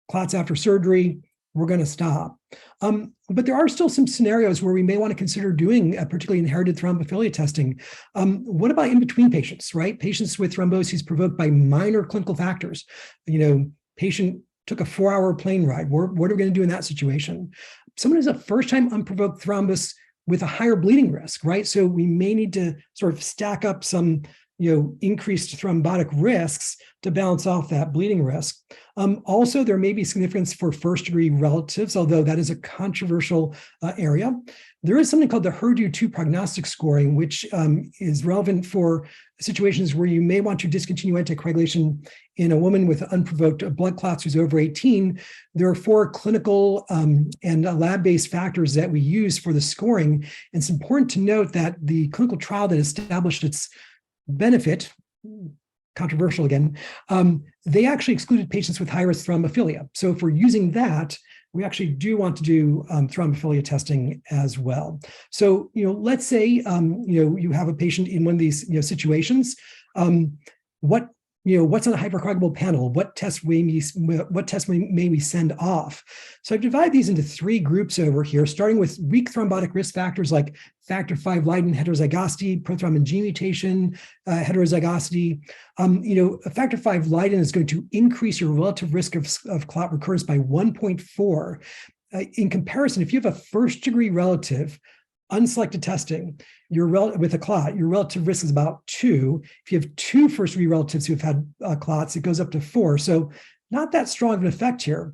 clots after surgery, we're going to stop. But there are still some scenarios where we may want to consider doing particularly inherited thrombophilia testing. What about in between patients, right? Patients with thromboses provoked by minor clinical factors. Patient took a 4-hour plane ride. What are we going to do in that situation? Someone who's a first-time unprovoked thrombus with a higher bleeding risk, right? So we may need to sort of stack up some increased thrombotic risks to balance off that bleeding risk. Also, there may be significance for first-degree relatives, although that is a controversial area. There is something called the HER2 prognostic scoring, which is relevant for situations where you may want to discontinue anticoagulation in a woman with unprovoked blood clots who's over 18. There are 4 clinical and lab-based factors that we use for the scoring. And it's important to note that the clinical trial that established its benefit, controversial again, they actually excluded patients with high-risk thrombophilia. So if we're using that, we actually do want to do thrombophilia testing as well. So, let's say, you have a patient in one of these situations. What what's on a hypercoagulable panel? What tests may we send off? So I've divided these into 3 groups over here, starting with weak thrombotic risk factors like factor V Leiden heterozygosity, prothrombin gene mutation, heterozygosity. Factor V Leiden is going to increase your relative risk of clot recurrence by 1.4. In comparison, if you have a first-degree relative, unselected testing, with a clot, your relative risk is about 2. If you have 2 first-degree relatives who've had clots, it goes up to 4. So not that strong of an effect here.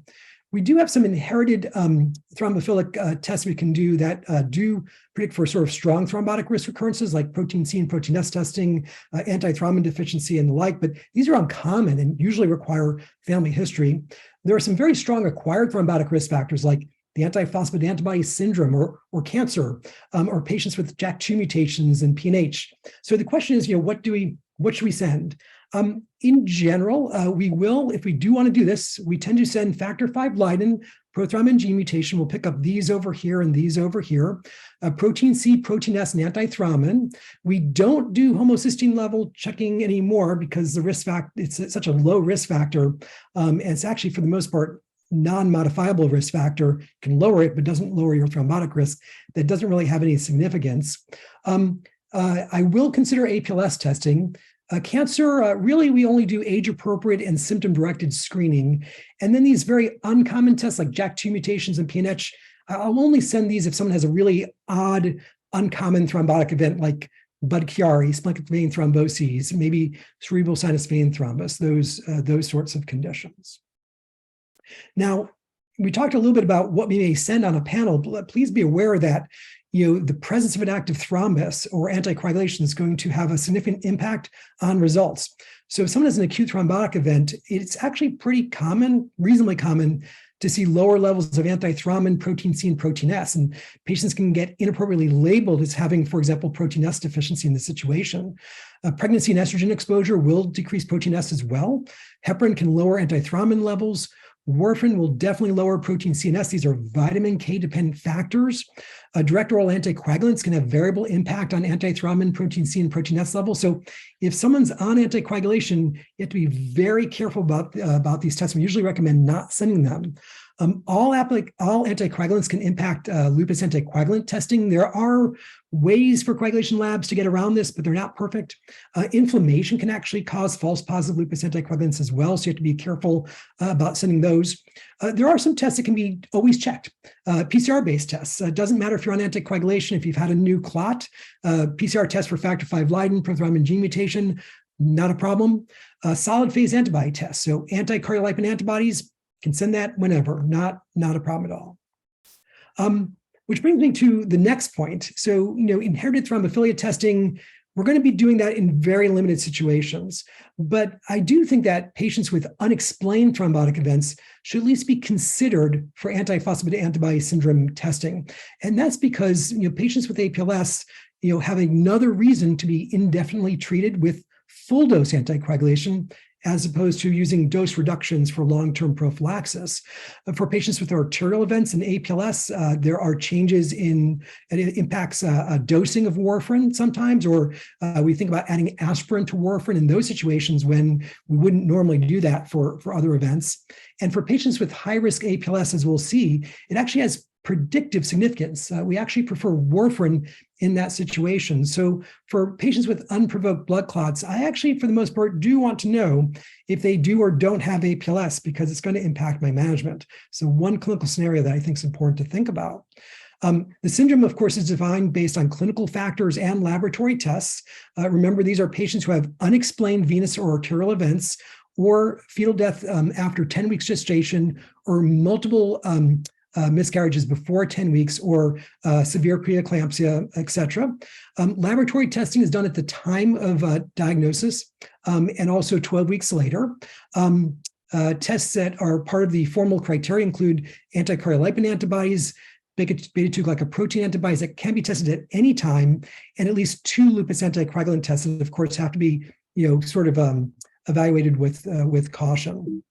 We do have some inherited thrombophilic tests we can do that do predict for sort of strong thrombotic risk recurrences like protein C and protein S testing, antithrombin deficiency and the like, but these are uncommon and usually require family history. There are some very strong acquired thrombotic risk factors like the antiphospholipid antibody syndrome or cancer, or patients with JAK2 mutations and PNH. So the question is, what should we send? In general, we will, if we do want to do this, we tend to send factor V Leiden, prothrombin gene mutation. We'll pick up these over here and these over here, protein C, protein S, and antithrombin. We don't do homocysteine level checking anymore because the risk factor, it's such a low risk factor. And it's actually, for the most part, non-modifiable risk factor, can lower it, but doesn't lower your thrombotic risk. That doesn't really have any significance. I will consider APLS testing. Cancer, really, we only do age-appropriate and symptom-directed screening. And then these very uncommon tests like JAK2 mutations and PNH, I'll only send these if someone has a really odd, uncommon thrombotic event like Budd-Chiari, splenic vein thromboses, maybe cerebral sinus vein thrombus, those sorts of conditions. Now, we talked a little bit about what we may send on a panel, but please be aware that the presence of an active thrombus or anticoagulation is going to have a significant impact on results. So if someone has an acute thrombotic event, it's actually pretty common, reasonably common, to see lower levels of antithrombin, protein C, and protein S. And patients can get inappropriately labeled as having, for example, protein S deficiency in this situation. Pregnancy and estrogen exposure will decrease protein S as well. Heparin can lower antithrombin levels. Warfarin will definitely lower protein C and S. These are vitamin K dependent factors. Direct oral anticoagulants can have variable impact on antithrombin, protein C, and protein S levels. So if someone's on anticoagulation, you have to be very careful about these tests. We usually recommend not sending them. All anticoagulants can impact lupus anticoagulant testing. There are ways for coagulation labs to get around this, but they're not perfect. Inflammation can actually cause false positive lupus anticoagulants as well, so you have to be careful about sending those. There are some tests that can be always checked. PCR-based tests. It doesn't matter if you're on anticoagulation, if you've had a new clot. PCR test for factor V Leiden, prothrombin gene mutation, not a problem. Solid phase antibody tests. So anti-cardiolipin antibodies, can send that whenever, not a problem at all. Which brings me to the next point. So, inherited thrombophilia testing, we're going to be doing that in very limited situations. But I do think that patients with unexplained thrombotic events should at least be considered for antiphospholipid antibody syndrome testing. And that's because, patients with APLS, have another reason to be indefinitely treated with full dose anticoagulation, as opposed to using dose reductions for long-term prophylaxis. For patients with arterial events and APLS, there are changes and it impacts dosing of warfarin sometimes, or we think about adding aspirin to warfarin in those situations when we wouldn't normally do that for other events. And for patients with high-risk APLS, as we'll see, it actually has predictive significance. We actually prefer warfarin in that situation. So for patients with unprovoked blood clots, I actually, for the most part, do want to know if they do or don't have APLS because it's going to impact my management. So one clinical scenario that I think is important to think about. The syndrome, of course, is defined based on clinical factors and laboratory tests. Remember, these are patients who have unexplained venous or arterial events or fetal death after 10 weeks gestation or multiple miscarriages before 10 weeks or severe preeclampsia, et cetera. Laboratory testing is done at the time of diagnosis and also 12 weeks later. Tests that are part of the formal criteria include anticardiolipin antibodies, beta-2 glycoprotein antibodies that can be tested at any time, and at least 2 lupus anticoagulant tests that, of course, have to be, sort of evaluated with caution.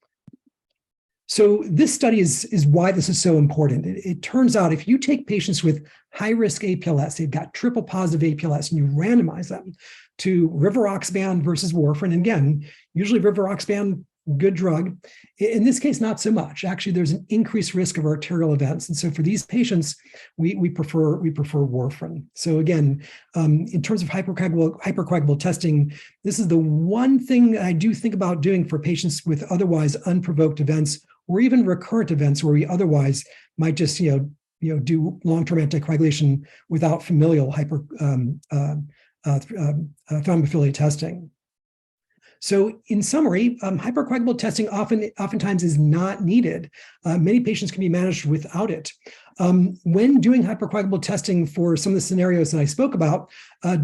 So this study is why this is so important. It turns out if you take patients with high-risk APLS, they've got triple positive APLS, and you randomize them to rivaroxaban versus warfarin, and again, usually rivaroxaban, good drug. In this case, not so much. Actually, there's an increased risk of arterial events. And so for these patients, we prefer warfarin. So again, in terms of hypercoagulable testing, this is the one thing I do think about doing for patients with otherwise unprovoked events or even recurrent events where we otherwise might just do long-term anticoagulation without familial thrombophilia testing. So in summary, hypercoagulable testing oftentimes is not needed. Many patients can be managed without it. When doing hypercoagulable testing for some of the scenarios that I spoke about,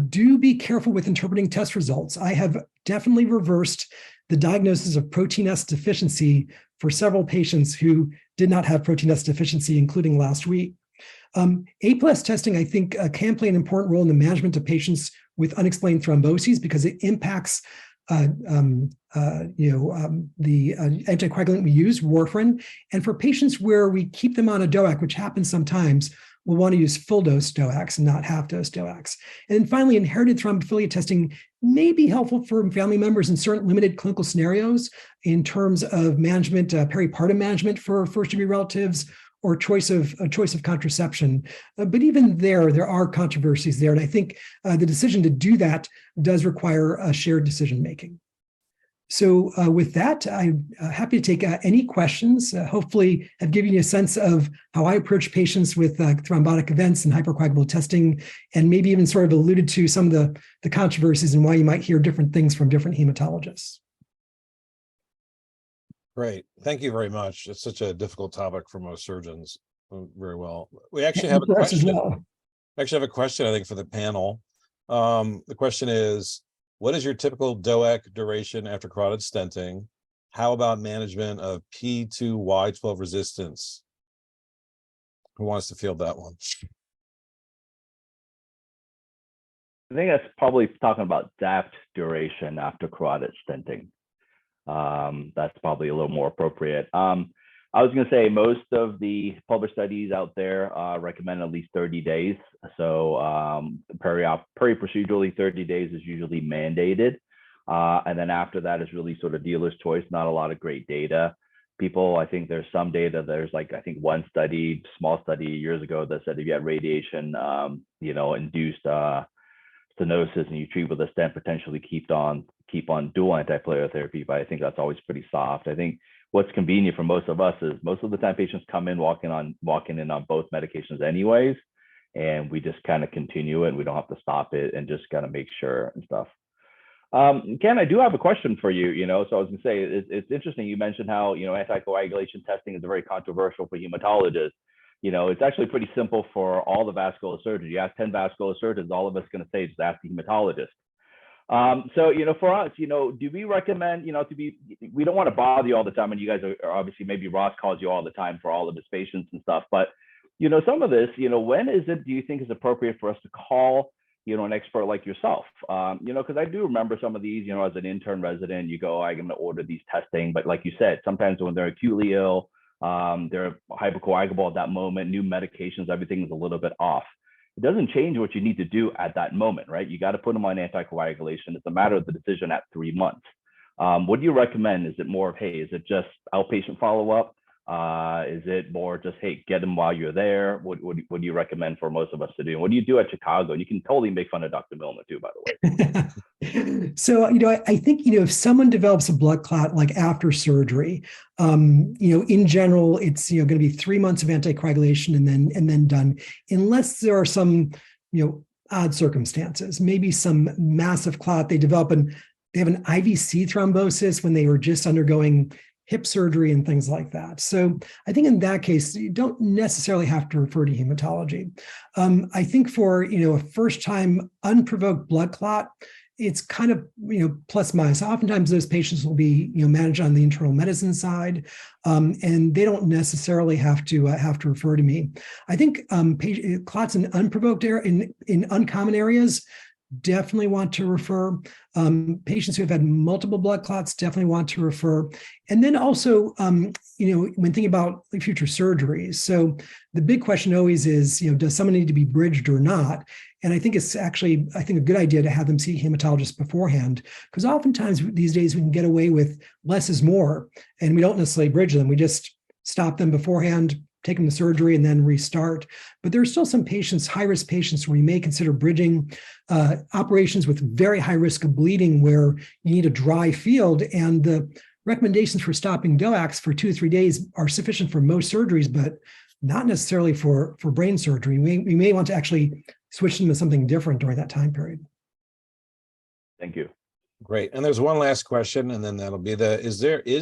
do be careful with interpreting test results. I have definitely reversed the diagnosis of protein S deficiency for several patients who did not have protein S deficiency, including last week. A+ testing, I think, can play an important role in the management of patients with unexplained thromboses because it impacts the anticoagulant we use, warfarin. And for patients where we keep them on a DOAC, which happens sometimes, we'll want to use full dose DOACs and not half dose DOACs. And then finally, inherited thrombophilia testing may be helpful for family members in certain limited clinical scenarios in terms of management, peripartum management for first degree relatives, or a choice of contraception. But even there are controversies there. And I think the decision to do that does require a shared decision making. So with that, I'm happy to take any questions. Hopefully I've given you a sense of how I approach patients with thrombotic events and hypercoagulable testing, and maybe even sort of alluded to some of the controversies and why you might hear different things from different hematologists. Great. Thank you very much. It's such a difficult topic for most surgeons. Very well. We actually have a question. I actually have a question, I think, for the panel. The question is, what is your typical DOAC duration after carotid stenting? How about management of P2Y12 resistance? Who wants to field that one? I think that's probably talking about DAPT duration after carotid stenting. That's probably a little more appropriate. I was going to say most of the published studies out there recommend at least 30 days. So peri-procedurally, 30 days is usually mandated. And then after that is really sort of dealer's choice, not a lot of great data. I think there's some data, there's like, I think one study, small study years ago that said if you had radiation, induced stenosis and you treat with a stent, potentially keep on dual antiplatelet therapy, but I think that's always pretty soft. I think what's convenient for most of us is most of the time patients come in walking in on both medications anyways, and we just kind of continue it and we don't have to stop it and just kind of make sure and stuff. Ken, I do have a question for you, so I was gonna say, it's interesting. You mentioned how, anticoagulation testing is very controversial for hematologists. It's actually pretty simple for all the vascular surgeons. You ask 10 vascular surgeons, all of us going to say, just ask the hematologist. So, for us, do we recommend, we don't want to bother you all the time. And you guys are obviously, maybe Ross calls you all the time for all of his patients and stuff. But, some of this, when is it, do you think is appropriate for us to call, an expert like yourself? Because I do remember some of these, as an intern resident, you go, I'm going to order these testing. But like you said, sometimes when they're acutely ill, they're hypercoagulable at that moment, new medications, everything is a little bit off. It doesn't change what you need to do at that moment, right? You got to put them on anticoagulation. It's a matter of the decision at 3 months. What do you recommend? Is it more of, hey, is it just outpatient follow-up? Is it more just, hey, get them while you're there? What do you recommend for most of us to do? What do you do at Chicago? And you can totally make fun of Dr. Milner too, by the way. So, I think, if someone develops a blood clot like after surgery, in general, it's, going to be 3 months of anticoagulation and then done, unless there are some, odd circumstances, maybe some massive clot they develop and they have an IVC thrombosis when they were just undergoing hip surgery and things like that. So I think in that case, you don't necessarily have to refer to hematology. I think for, a first-time unprovoked blood clot, it's kind of, plus minus. Oftentimes those patients will be, managed on the internal medicine side, and they don't necessarily have to refer to me. I think clots in unprovoked in uncommon areas, definitely want to refer. Patients who have had multiple blood clots definitely want to refer. And then also, when thinking about future surgeries. So the big question always is, does someone need to be bridged or not? And I think it's actually, a good idea to have them see a hematologist beforehand, because oftentimes these days we can get away with less is more, and we don't necessarily bridge them. We just stop them beforehand, take them to surgery, and then restart. But there are still some patients, high-risk patients, where you may consider bridging operations with very high risk of bleeding, where you need a dry field. And the recommendations for stopping DOACs for 2 to 3 days are sufficient for most surgeries, but not necessarily for brain surgery. We may want to actually switch them to something different during that time period. Thank you. Great. And there's one last question, and then that'll be is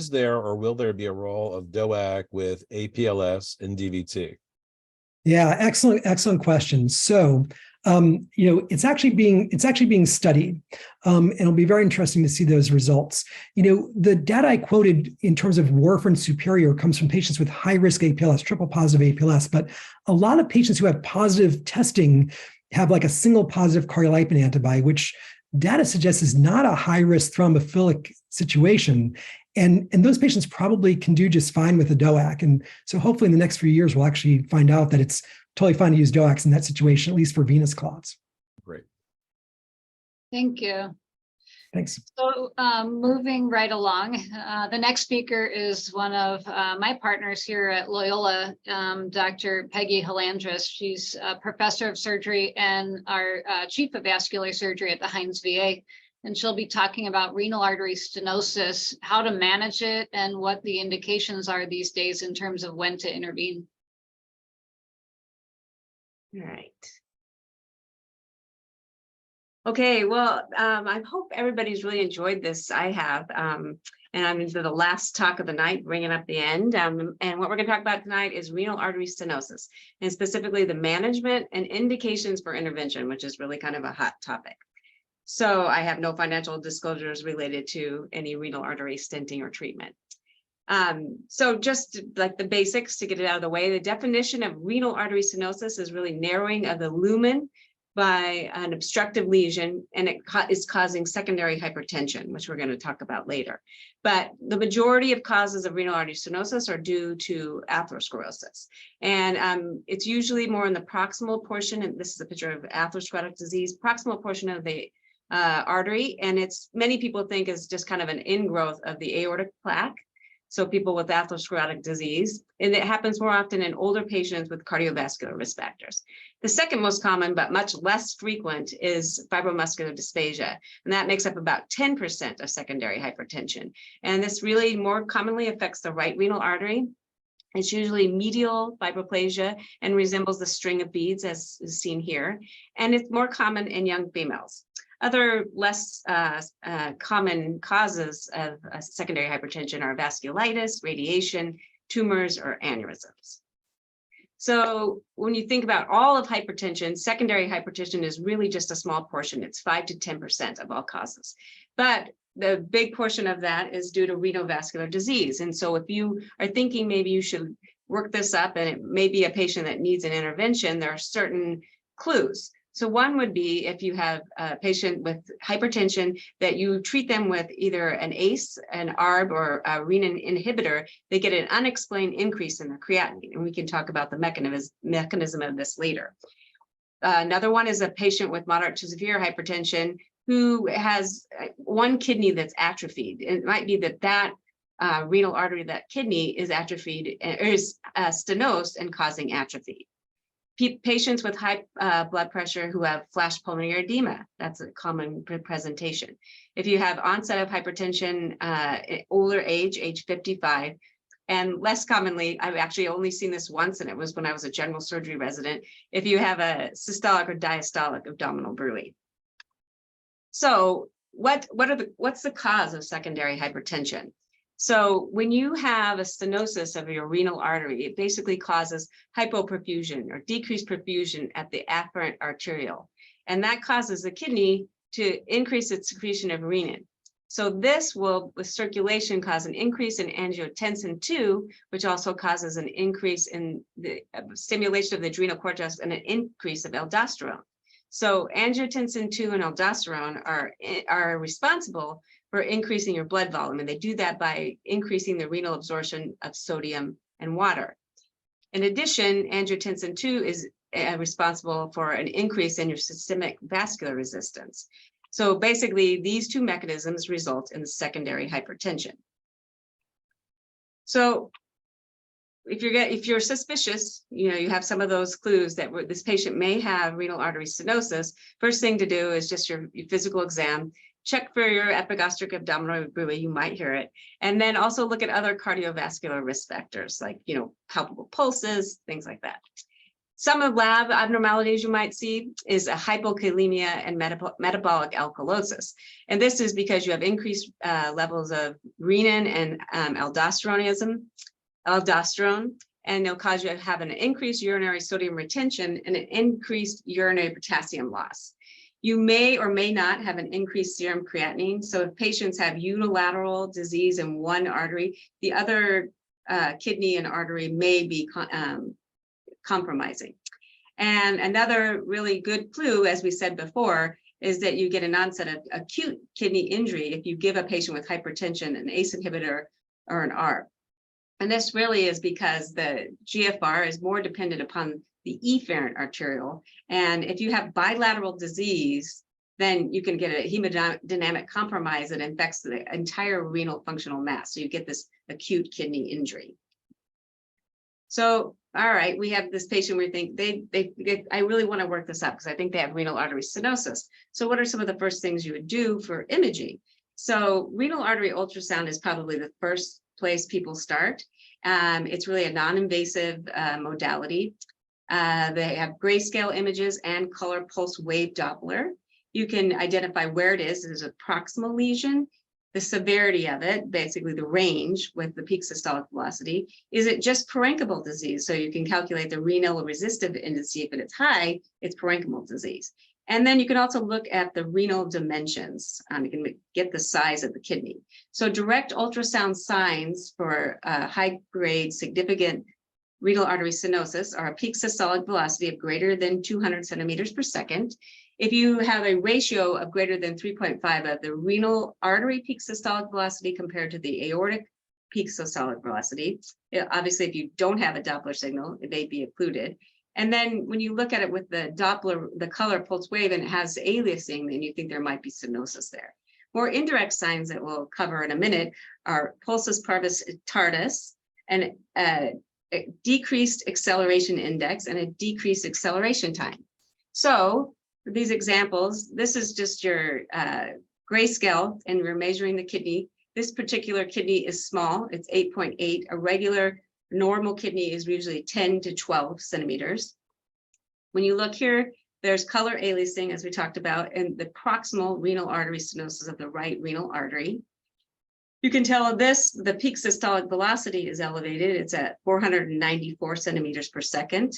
there or will there be a role of DOAC with APLS and DVT? Yeah, excellent question. So, it's actually being studied, and it'll be very interesting to see those results. The data I quoted in terms of warfarin superior comes from patients with high risk APLS, triple positive APLS, but a lot of patients who have positive testing have like a single positive cardiolipin antibody, which data suggests is not a high risk thrombophilic situation. And those patients probably can do just fine with a DOAC. And so hopefully in the next few years, we'll actually find out that it's totally fine to use DOACs in that situation, at least for venous clots. Great. Thank you. Thanks. So moving right along, the next speaker is one of my partners here at Loyola, Dr. Peggy Halandras. She's a professor of surgery and our chief of vascular surgery at the Heinz VA. And she'll be talking about renal artery stenosis, how to manage it, and what the indications are these days in terms of when to intervene. All right. Okay, well, I hope everybody's really enjoyed this. I have, and I'm into the last talk of the night, bringing up the end. And what we're going to talk about tonight is renal artery stenosis, and specifically the management and indications for intervention, which is really kind of a hot topic. So I have no financial disclosures related to any renal artery stenting or treatment. So just like the basics to get it out of the way, the definition of renal artery stenosis is really narrowing of the lumen by an obstructive lesion, and it is causing secondary hypertension, which we're going to talk about later. But the majority of causes of renal artery stenosis are due to atherosclerosis. And it's usually more in the proximal portion, and this is a picture of atherosclerotic disease, proximal portion of the artery, and it's many people think is just kind of an ingrowth of the aortic plaque. So people with atherosclerotic disease, and it happens more often in older patients with cardiovascular risk factors. The second most common, but much less frequent, is fibromuscular dysphagia, and that makes up about 10% of secondary hypertension. And this really more commonly affects the right renal artery. It's usually medial fibroplasia and resembles the string of beads, as is seen here, and it's more common in young females. Other less common causes of secondary hypertension are vasculitis, radiation, tumors, or aneurysms. So when you think about all of hypertension, secondary hypertension is really just a small portion. It's 5 to 10% of all causes. But the big portion of that is due to renal vascular disease. And so if you are thinking maybe you should work this up and it may be a patient that needs an intervention, there are certain clues. So one would be if you have a patient with hypertension that you treat them with either an ACE, an ARB, or a renin inhibitor, they get an unexplained increase in their creatinine. And we can talk about the mechanism of this later. Another one is a patient with moderate to severe hypertension who has one kidney that's atrophied. It might be that renal artery, that kidney is atrophied, or is stenosed and causing atrophy. Patients with high blood pressure who have flash pulmonary edema, that's a common presentation. If you have onset of hypertension, older age 55, and less commonly, I've actually only seen this once, and it was when I was a general surgery resident, if you have a systolic or diastolic abdominal bruit. So what's the cause of secondary hypertension? So when you have a stenosis of your renal artery, it basically causes hypoperfusion or decreased perfusion at the afferent arteriole. And that causes the kidney to increase its secretion of renin. So this will, with circulation, cause an increase in angiotensin II, which also causes an increase in the stimulation of the adrenal cortex and an increase of aldosterone. So angiotensin 2 and aldosterone are responsible for increasing your blood volume, and they do that by increasing the renal absorption of sodium and water. In addition, angiotensin 2 is responsible for an increase in your systemic vascular resistance. So basically, these two mechanisms result in secondary hypertension. So if you're suspicious, you have some of those clues that this patient may have renal artery stenosis, first thing to do is just your physical exam. Check for your epigastric abdominal buoy, you might hear it. And then also look at other cardiovascular risk factors like, palpable pulses, things like that. Some of lab abnormalities you might see is a hypokalemia and metabolic alkalosis. And this is because you have increased levels of renin and aldosterone, and it'll cause you to have an increased urinary sodium retention and an increased urinary potassium loss. You may or may not have an increased serum creatinine. So if patients have unilateral disease in one artery, the other kidney and artery may be compromising. And another really good clue, as we said before, is that you get an onset of acute kidney injury if you give a patient with hypertension an ACE inhibitor or an ARB. And this really is because the GFR is more dependent upon the efferent arteriole. And if you have bilateral disease, then you can get a hemodynamic compromise that infects the entire renal functional mass. So you get this acute kidney injury. So, all right, we have this patient where we think I really want to work this up because I think they have renal artery stenosis. So what are some of the first things you would do for imaging? So renal artery ultrasound is probably the first place people start. It's really a non-invasive modality. They have grayscale images and color pulse wave Doppler. You can identify where it is. There's a proximal lesion, the severity of it, basically the range with the peak systolic velocity. Is it just parenchymal disease? So you can calculate the renal resistive index. If it's high, it's parenchymal disease. And then you can also look at the renal dimensions. You can get the size of the kidney. So direct ultrasound signs for high-grade significant renal artery stenosis are a peak systolic velocity of greater than 200 centimeters per second. If you have a ratio of greater than 3.5 of the renal artery peak systolic velocity compared to the aortic peak systolic velocity, obviously, if you don't have a Doppler signal, it may be occluded. And then when you look at it with the Doppler, the color pulse wave, and it has aliasing, then you think there might be stenosis there. More indirect signs that we'll cover in a minute are pulsus parvis tardus and a decreased acceleration index and a decreased acceleration time. So for these examples, this is just your grayscale, and we're measuring the kidney. This particular kidney is small, it's 8.8. A regular normal kidney is usually 10 to 12 centimeters. When you look here, there's color aliasing, as we talked about, and the proximal renal artery stenosis of the right renal artery. You can tell the peak systolic velocity is elevated. It's at 494 centimeters per second.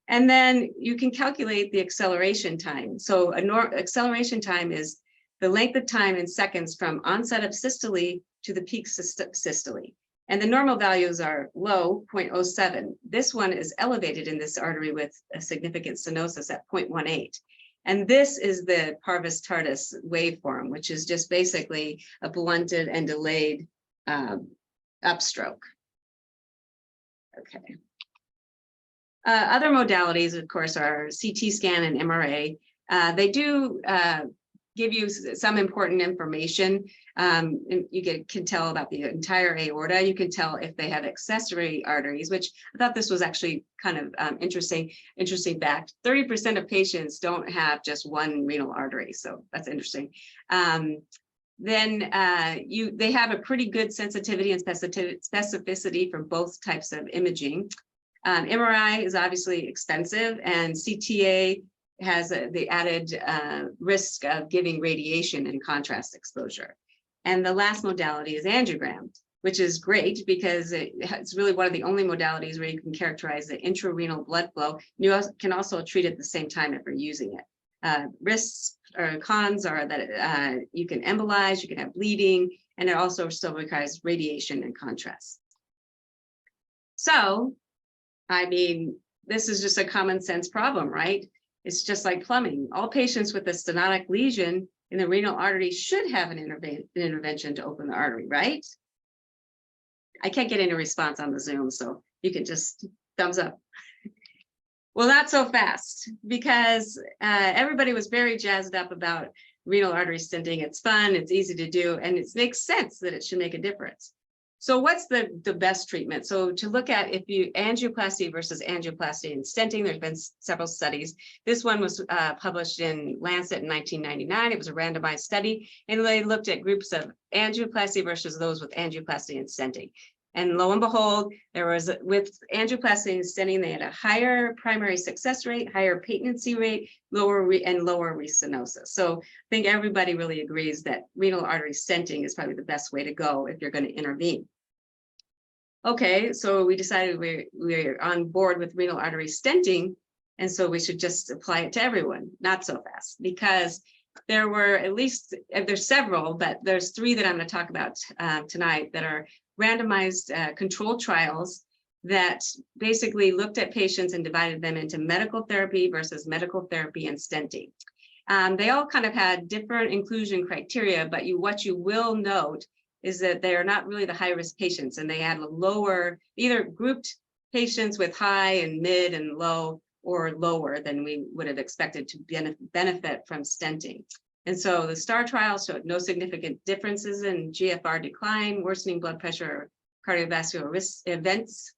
And then you can calculate the acceleration time. So acceleration time is the length of time in seconds from onset of systole to the peak systole. And the normal values are low, 0.07. This one is elevated in this artery with a significant stenosis at 0.18. And this is the parvis tardus waveform, which is just basically a blunted and delayed upstroke. Okay. Other modalities, of course, are CT scan and MRA. They do give you some important information. You can tell about the entire aorta. You can tell if they have accessory arteries, which I thought this was actually kind of interesting fact. 30% of patients don't have just one renal artery, so that's interesting. Then they have a pretty good sensitivity and specificity for both types of imaging. MRI is obviously expensive, and CTA has the added risk of giving radiation and contrast exposure. And the last modality is angiogram, which is great because it's really one of the only modalities where you can characterize the intrarenal blood flow. You can also treat it at the same time if you're using it. Risks or cons are that you can embolize, you can have bleeding, and it also still requires radiation and contrast. So, I mean, this is just a common sense problem, right? It's just like plumbing. All patients with a stenotic lesion in the renal artery should have an intervention to open the artery, right? I can't get any response on the Zoom, so you can just thumbs up. Well, not so fast, because everybody was very jazzed up about renal artery stenting. It's fun, it's easy to do, and it makes sense that it should make a difference. So what's the best treatment? So to look at if you angioplasty versus angioplasty and stenting, there's been several studies. This one was published in Lancet in 1999. It was a randomized study, and they looked at groups of angioplasty versus those with angioplasty and stenting. And lo and behold, there was, with angioplasty and stenting, they had a higher primary success rate, higher patency rate, lower restenosis. So I think everybody really agrees that renal artery stenting is probably the best way to go if you're going to intervene. Okay, so we decided we're on board with renal artery stenting, and so we should just apply it to everyone. Not so fast, because there were at least, there's several, but there's 3 that I'm going to talk about tonight that are randomized controlled trials that basically looked at patients and divided them into medical therapy versus medical therapy and stenting. They all kind of had different inclusion criteria, but what you will note is that they are not really the high-risk patients, and they had a lower, either grouped patients with high and mid and low, or lower than we would have expected to benefit from stenting. And so the STAR trial showed no significant differences in GFR decline, worsening blood pressure, cardiovascular risk events.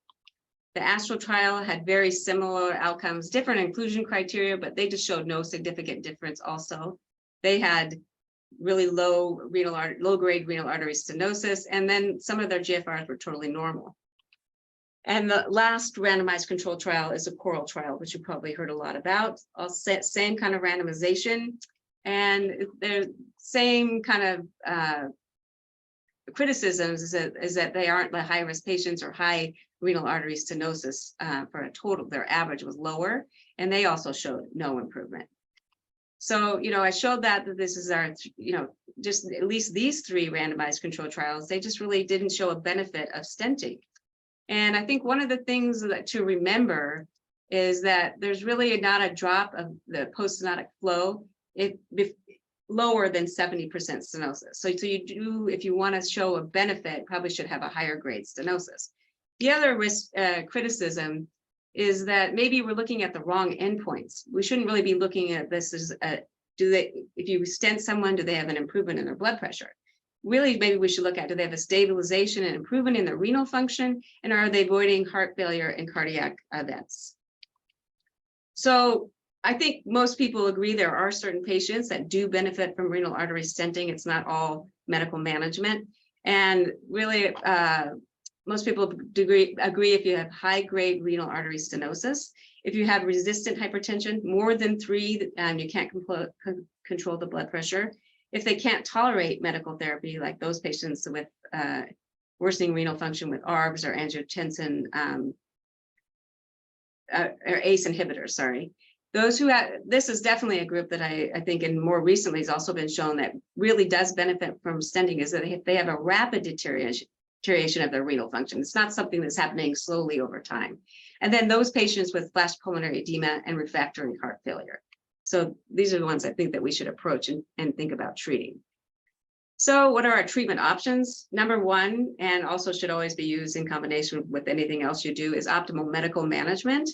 The Astral trial had very similar outcomes, different inclusion criteria, but they just showed no significant difference also. They had really low-grade renal artery stenosis, and then some of their GFRs were totally normal. And the last randomized controlled trial is a CORAL trial, which you probably heard a lot about. Same kind of randomization. And the same kind of criticisms is that they aren't the high-risk patients or high renal artery stenosis for a total. Their average was lower, and they also showed no improvement. So, I showed that this is our, just at least these 3 randomized controlled trials, they just really didn't show a benefit of stenting. And I think one of the things to remember is that there's really not a drop of the post-stenotic flow lower than 70% stenosis. So you do, if you want to show a benefit, probably should have a higher grade stenosis. The other criticism is that maybe we're looking at the wrong endpoints. We shouldn't really be looking at this as if you stent someone, do they have an improvement in their blood pressure? Really, maybe we should look at, do they have a stabilization and improvement in their renal function, and are they avoiding heart failure and cardiac events? So I think most people agree there are certain patients that do benefit from renal artery stenting. It's not all medical management. And really, most people agree if you have high-grade renal artery stenosis, if you have resistant hypertension, more than 3, you can't control the blood pressure. If they can't tolerate medical therapy, like those patients with worsening renal function with ARBs or angiotensin or ACE inhibitors, sorry. Those who have, this is definitely a group that I think, and more recently has also been shown that really does benefit from stenting, is that they have a rapid deterioration of their renal function. It's not something that's happening slowly over time. And then those patients with flash pulmonary edema and refractory heart failure. So these are the ones I think that we should approach and think about treating. So what are our treatment options? Number 1, and also should always be used in combination with anything else you do, is optimal medical management.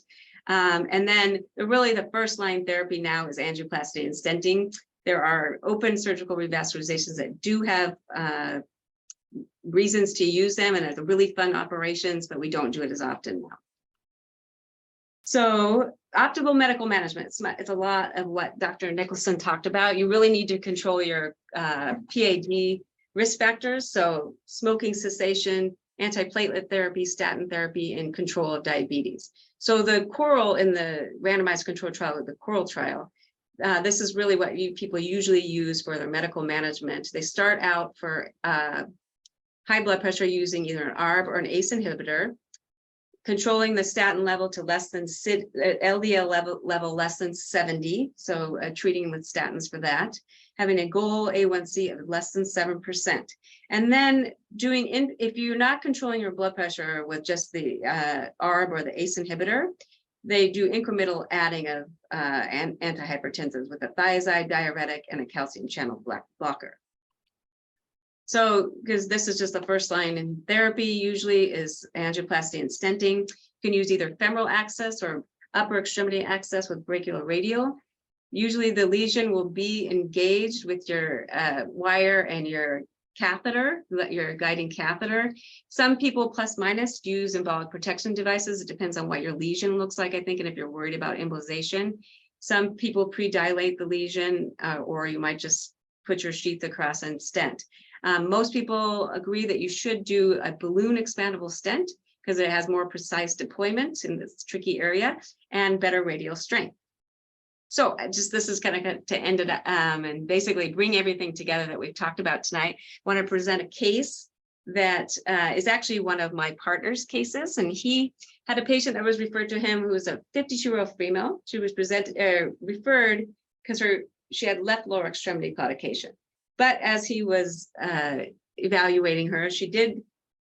And then really the first line therapy now is angioplasty and stenting. There are open surgical revascularizations that do have reasons to use them, and they're really fun operations, but we don't do it as often now. So optimal medical management, it's a lot of what Dr. Nicholson talked about. You really need to control your PAD risk factors. So smoking cessation, antiplatelet therapy, statin therapy, and control of diabetes. So the CORAL in the randomized controlled trial, the CORAL trial, this is really what people usually use for their medical management. They start out for high blood pressure using either an ARB or an ACE inhibitor, controlling the statin level to less than LDL level less than 70. So treating with statins for that, having a goal A1C of less than 7%. And then if you're not controlling your blood pressure with just the ARB or the ACE inhibitor, they do incremental adding of antihypertensives with a thiazide diuretic and a calcium channel blocker. So, because this is just the first line in therapy, usually is angioplasty and stenting. You can use either femoral access or upper extremity access with brachioradial. Usually the lesion will be engaged with your wire and your catheter, your guiding catheter. Some people plus minus use embolic protection devices. It depends on what your lesion looks like, I think, and if you're worried about embolization. Some people pre-dilate the lesion, or you might just put your sheath across and stent. Most people agree that you should do a balloon expandable stent because it has more precise deployment in this tricky area and better radial strength. So this is kind of to end it and basically bring everything together that we've talked about tonight. I want to present a case that is actually one of my partner's cases. And he had a patient that was referred to him who was a 52-year-old female. She was referred because she had left lower extremity claudication. But as he was evaluating her, she did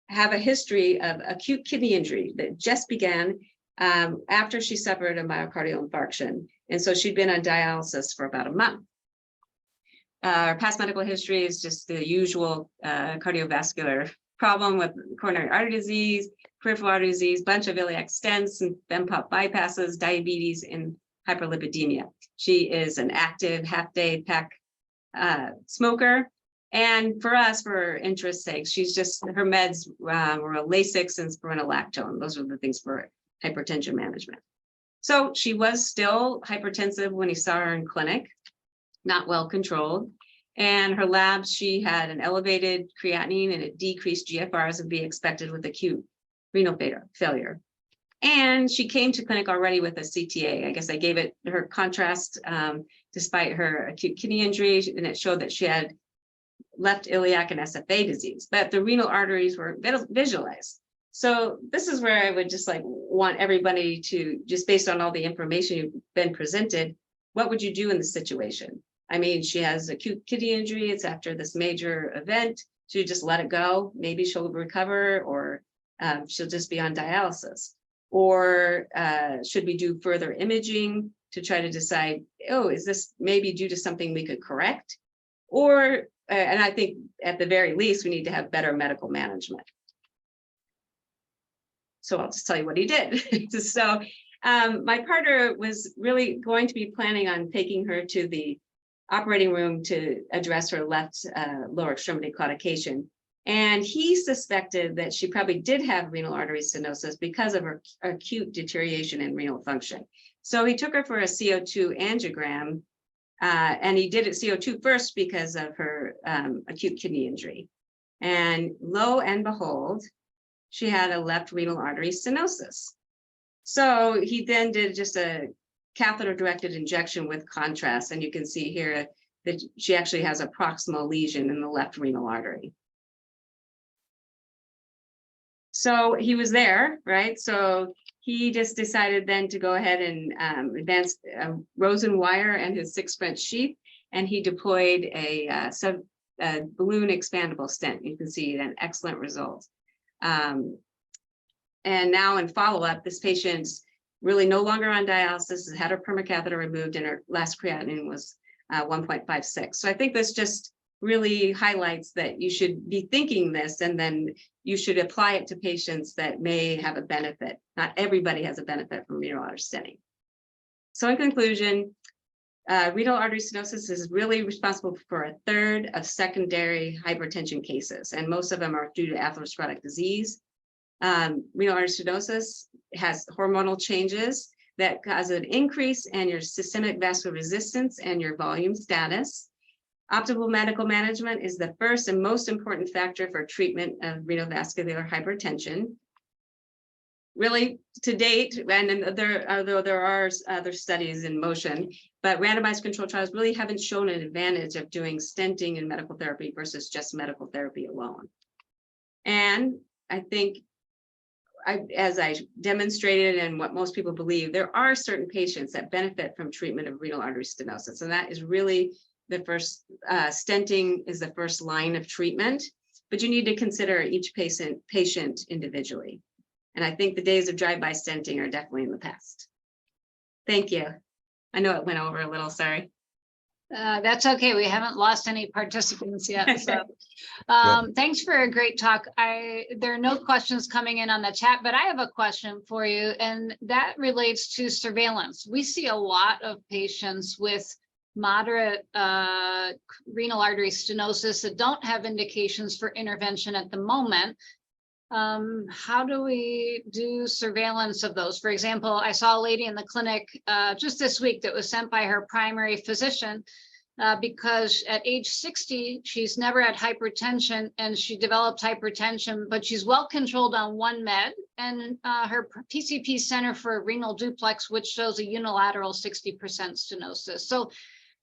have a history of acute kidney injury that just began after she suffered a myocardial infarction. And so she'd been on dialysis for about a month. Her past medical history is just the usual cardiovascular problem with coronary artery disease, peripheral artery disease, bunch of iliac stents and BEMPOP bypasses, diabetes, and hyperlipidemia. She is an active half-day PEC smoker. And for us, for interest's sake, her meds were Lasix and spironolactone. Those were the things for hypertension management. So she was still hypertensive when he saw her in clinic, not well controlled. And her labs, she had an elevated creatinine and a decreased GFR as would be expected with acute renal failure. And she came to clinic already with a CTA. I guess I gave it her contrast despite her acute kidney injury, and it showed that she had left iliac and SFA disease, but the renal arteries were visualized. So this is where I would just want everybody to, just based on all the information you've been presented, what would you do in this situation? I mean, she has acute kidney injury. It's after this major event. Should you just let it go? Maybe she'll recover, or she'll just be on dialysis. Or should we do further imaging to try to decide, oh, is this maybe due to something we could correct? Or, and I think at the very least, we need to have better medical management. So I'll just tell you what he did. So my partner was really going to be planning on taking her to the operating room to address her left lower extremity claudication. And he suspected that she probably did have renal artery stenosis because of her acute deterioration in renal function. So he took her for a CO2 angiogram, and he did it CO2 first because of her acute kidney injury. And lo and behold, she had a left renal artery stenosis. So he then did just a catheter-directed injection with contrast, and you can see here that she actually has a proximal lesion in the left renal artery. So he was there, right? So he just decided then to go ahead and advance a Rosen wire and his 6-French sheath, and he deployed a balloon expandable stent. You can see an excellent result. And now in follow-up, this patient's really no longer on dialysis, has had her permacatheter removed, and her last creatinine was 1.56. So I think this just really highlights that you should be thinking this, and then you should apply it to patients that may have a benefit. Not everybody has a benefit from renal artery stenting. So in conclusion, renal artery stenosis is really responsible for 1/3 of secondary hypertension cases, and most of them are due to atherosclerotic disease. Renal artery stenosis has hormonal changes that cause an increase in your systemic vascular resistance and your volume status. Optimal medical management is the first and most important factor for treatment of renal vascular hypertension. Really, to date, and although there are other studies in motion, but randomized controlled trials really haven't shown an advantage of doing stenting and medical therapy versus just medical therapy alone. And I think, as I demonstrated and what most people believe, there are certain patients that benefit from treatment of renal artery stenosis, and that is really the first. Stenting is the first line of treatment, but you need to consider each patient individually. And I think the days of drive-by stenting are definitely in the past. Thank you. I know it went over a little, sorry. That's okay. We haven't lost any participants yet. So thanks for a great talk. There are no questions coming in on the chat, but I have a question for you, and that relates to surveillance. We see a lot of patients with moderate renal artery stenosis that don't have indications for intervention at the moment. How do we do surveillance of those? For example, I saw a lady in the clinic just this week that was sent by her primary physician because at age 60, she's never had hypertension and she developed hypertension, but she's well controlled on one med, and her PCP Center for Renal Duplex, which shows a unilateral 60% stenosis. So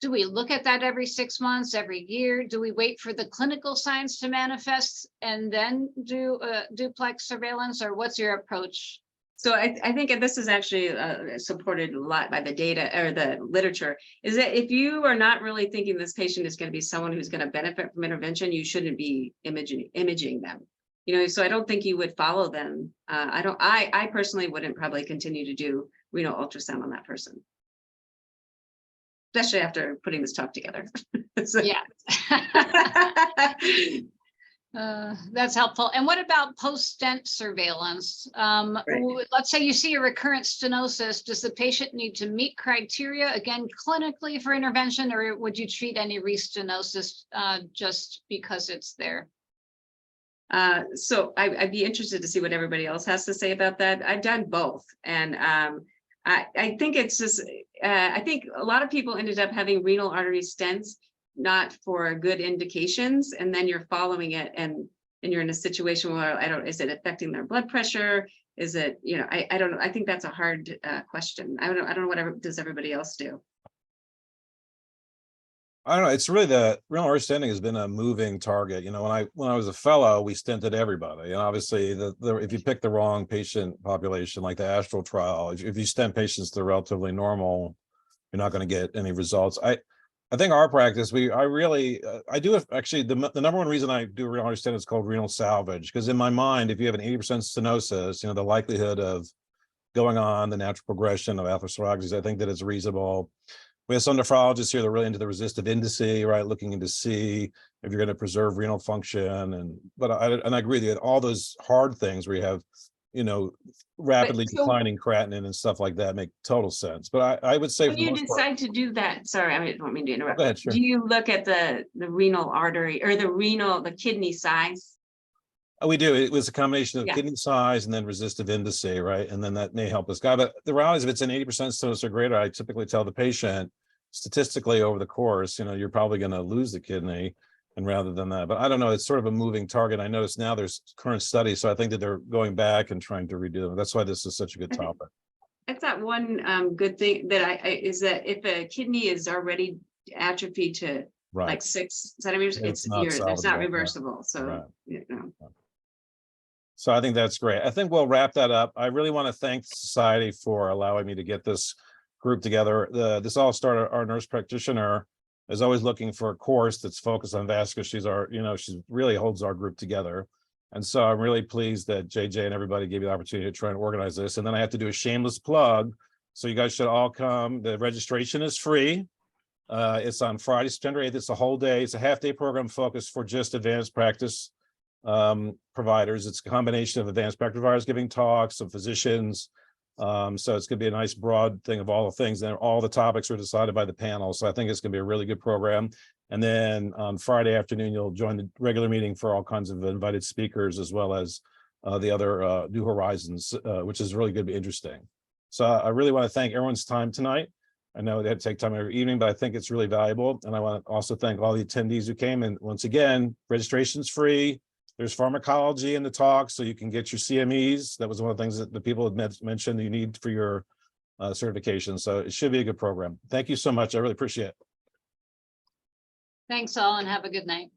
do we look at that every 6 months, every year? Do we wait for the clinical signs to manifest and then do duplex surveillance, or what's your approach? So I think this is actually supported a lot by the data or the literature, is that if you are not really thinking this patient is going to be someone who's going to benefit from intervention, you shouldn't be imaging them. You know, so I don't think you would follow them. I personally wouldn't probably continue to do renal ultrasound on that person, especially after putting this talk together. So. Yeah. That's helpful. And what about post-stent surveillance? Let's say you see a recurrent stenosis. Does the patient need to meet criteria, again, clinically for intervention, or would you treat any restenosis just because it's there? So I'd be interested to see what everybody else has to say about that. I've done both. And I think it's just, I think a lot of people ended up having renal artery stents, not for good indications, and then you're following it and you're in a situation where is it affecting their blood pressure? Is it, you know, I don't know. I think that's a hard question. I don't know what does everybody else do? I don't know. It's really the renal artery stenting has been a moving target. You know, when I was a fellow, we stented everybody, and obviously if you pick the wrong patient population, like the Astral trial, if you stent patients that are relatively normal, you're not going to get any results. I think our practice, I do actually, the number one reason I do renal artery stent is called renal salvage, because in my mind, if you have an 80% stenosis, you know, the likelihood of going on the natural progression of atherosclerosis, I think that it's reasonable. We have some nephrologists here that are really into the resistive indice, right? Looking into see if you're going to preserve renal function. But I agree with you, all those hard things where you have, you know, rapidly declining creatinine and stuff like that make total sense. But I would say when you decide to do that, sorry, I don't mean to interrupt. Go ahead, sure. Do you look at the renal artery or the kidney size? Oh, we do. It was a combination of kidney size and then resistive indice, right? And then that may help us guide. But the reality is, if it's an 80% stenosis or greater, I typically tell the patient, statistically over the course, you know, you're probably going to lose the kidney, and rather than that. But I don't know. It's sort of a moving target. I notice now there's current studies, so I think that they're going back and trying to redo them. That's why this is such a good topic. That's that one good thing that is that if a kidney is already atrophied to like 6 centimeters, it's not reversible. So you know. So I think that's great. I think we'll wrap that up. I really want to thank the society for allowing me to get this group together. This all started, our nurse practitioner is always looking for a course that's focused on vascular. She really holds our group together. And so I'm really pleased that JJ and everybody gave me the opportunity to try and organize this. And then I have to do a shameless plug. So you guys should all come. The registration is free. It's on Friday, September 8th. It's a whole day. It's a half-day program focused for just advanced practice providers. It's a combination of advanced practice providers giving talks, of physicians. So it's going to be a nice broad thing of all the things, and all the topics are decided by the panel. So I think it's going to be a really good program. And then on Friday afternoon, you'll join the regular meeting for all kinds of invited speakers, as well as the other New Horizons, which is really going to be interesting. So I really want to thank everyone's time tonight. I know they had to take time every evening, but I think it's really valuable. And I want to also thank all the attendees who came. And once again, registration's free. There's pharmacology in the talk, so you can get your CMEs. That was one of the things that the people had mentioned that you need for your certification. So it should be a good program. Thank you so much. I really appreciate it. Thanks all, and have a good night.